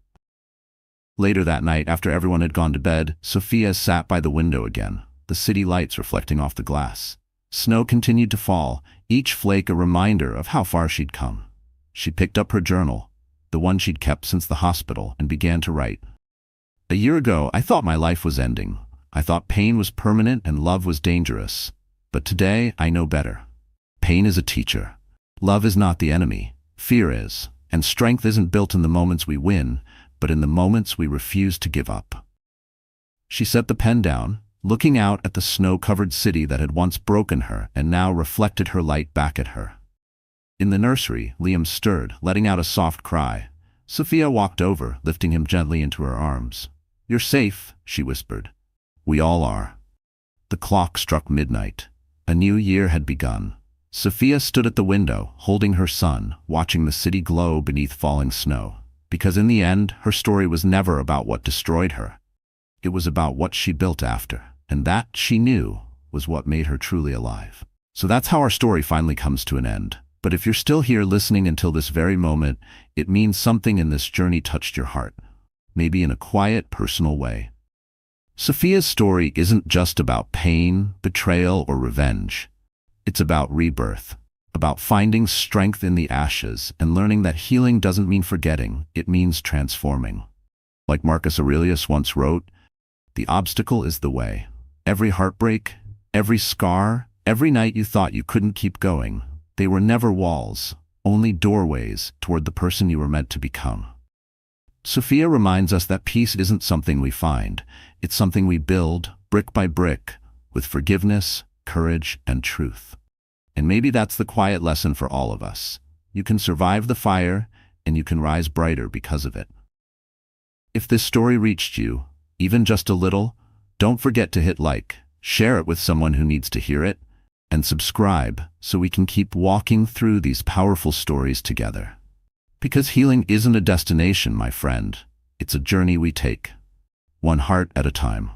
Later that night, after everyone had gone to bed, Sophia sat by the window again, the city lights reflecting off the glass. Snow continued to fall, each flake a reminder of how far she'd come. She picked up her journal, the one she'd kept since the hospital, and began to write. A year ago, I thought my life was ending. I thought pain was permanent and love was dangerous. But today, I know better. Pain is a teacher. Love is not the enemy. Fear is. And strength isn't built in the moments we win, but in the moments we refuse to give up. She set the pen down, looking out at the snow-covered city that had once broken her and now reflected her light back at her. In the nursery, Liam stirred, letting out a soft cry. Sophia walked over, lifting him gently into her arms. You're safe, she whispered. We all are. The clock struck midnight. A new year had begun. Sophia stood at the window, holding her son, watching the city glow beneath falling snow. Because in the end, her story was never about what destroyed her. It was about what she built after, and that, she knew, was what made her truly alive. So that's how our story finally comes to an end. But if you're still here listening until this very moment, it means something in this journey touched your heart, maybe in a quiet, personal way. Sophia's story isn't just about pain, betrayal, or revenge. It's about rebirth, about finding strength in the ashes and learning that healing doesn't mean forgetting, it means transforming. Like Marcus Aurelius once wrote, the obstacle is the way. Every heartbreak, every scar, every night you thought you couldn't keep going, they were never walls, only doorways toward the person you were meant to become. Sophia reminds us that peace isn't something we find, it's something we build, brick by brick, with forgiveness, courage, and truth. And maybe that's the quiet lesson for all of us. You can survive the fire, and you can rise brighter because of it. If this story reached you, even just a little, don't forget to hit like, share it with someone who needs to hear it, and subscribe so we can keep walking through these powerful stories together. Because healing isn't a destination, my friend. It's a journey we take, one heart at a time.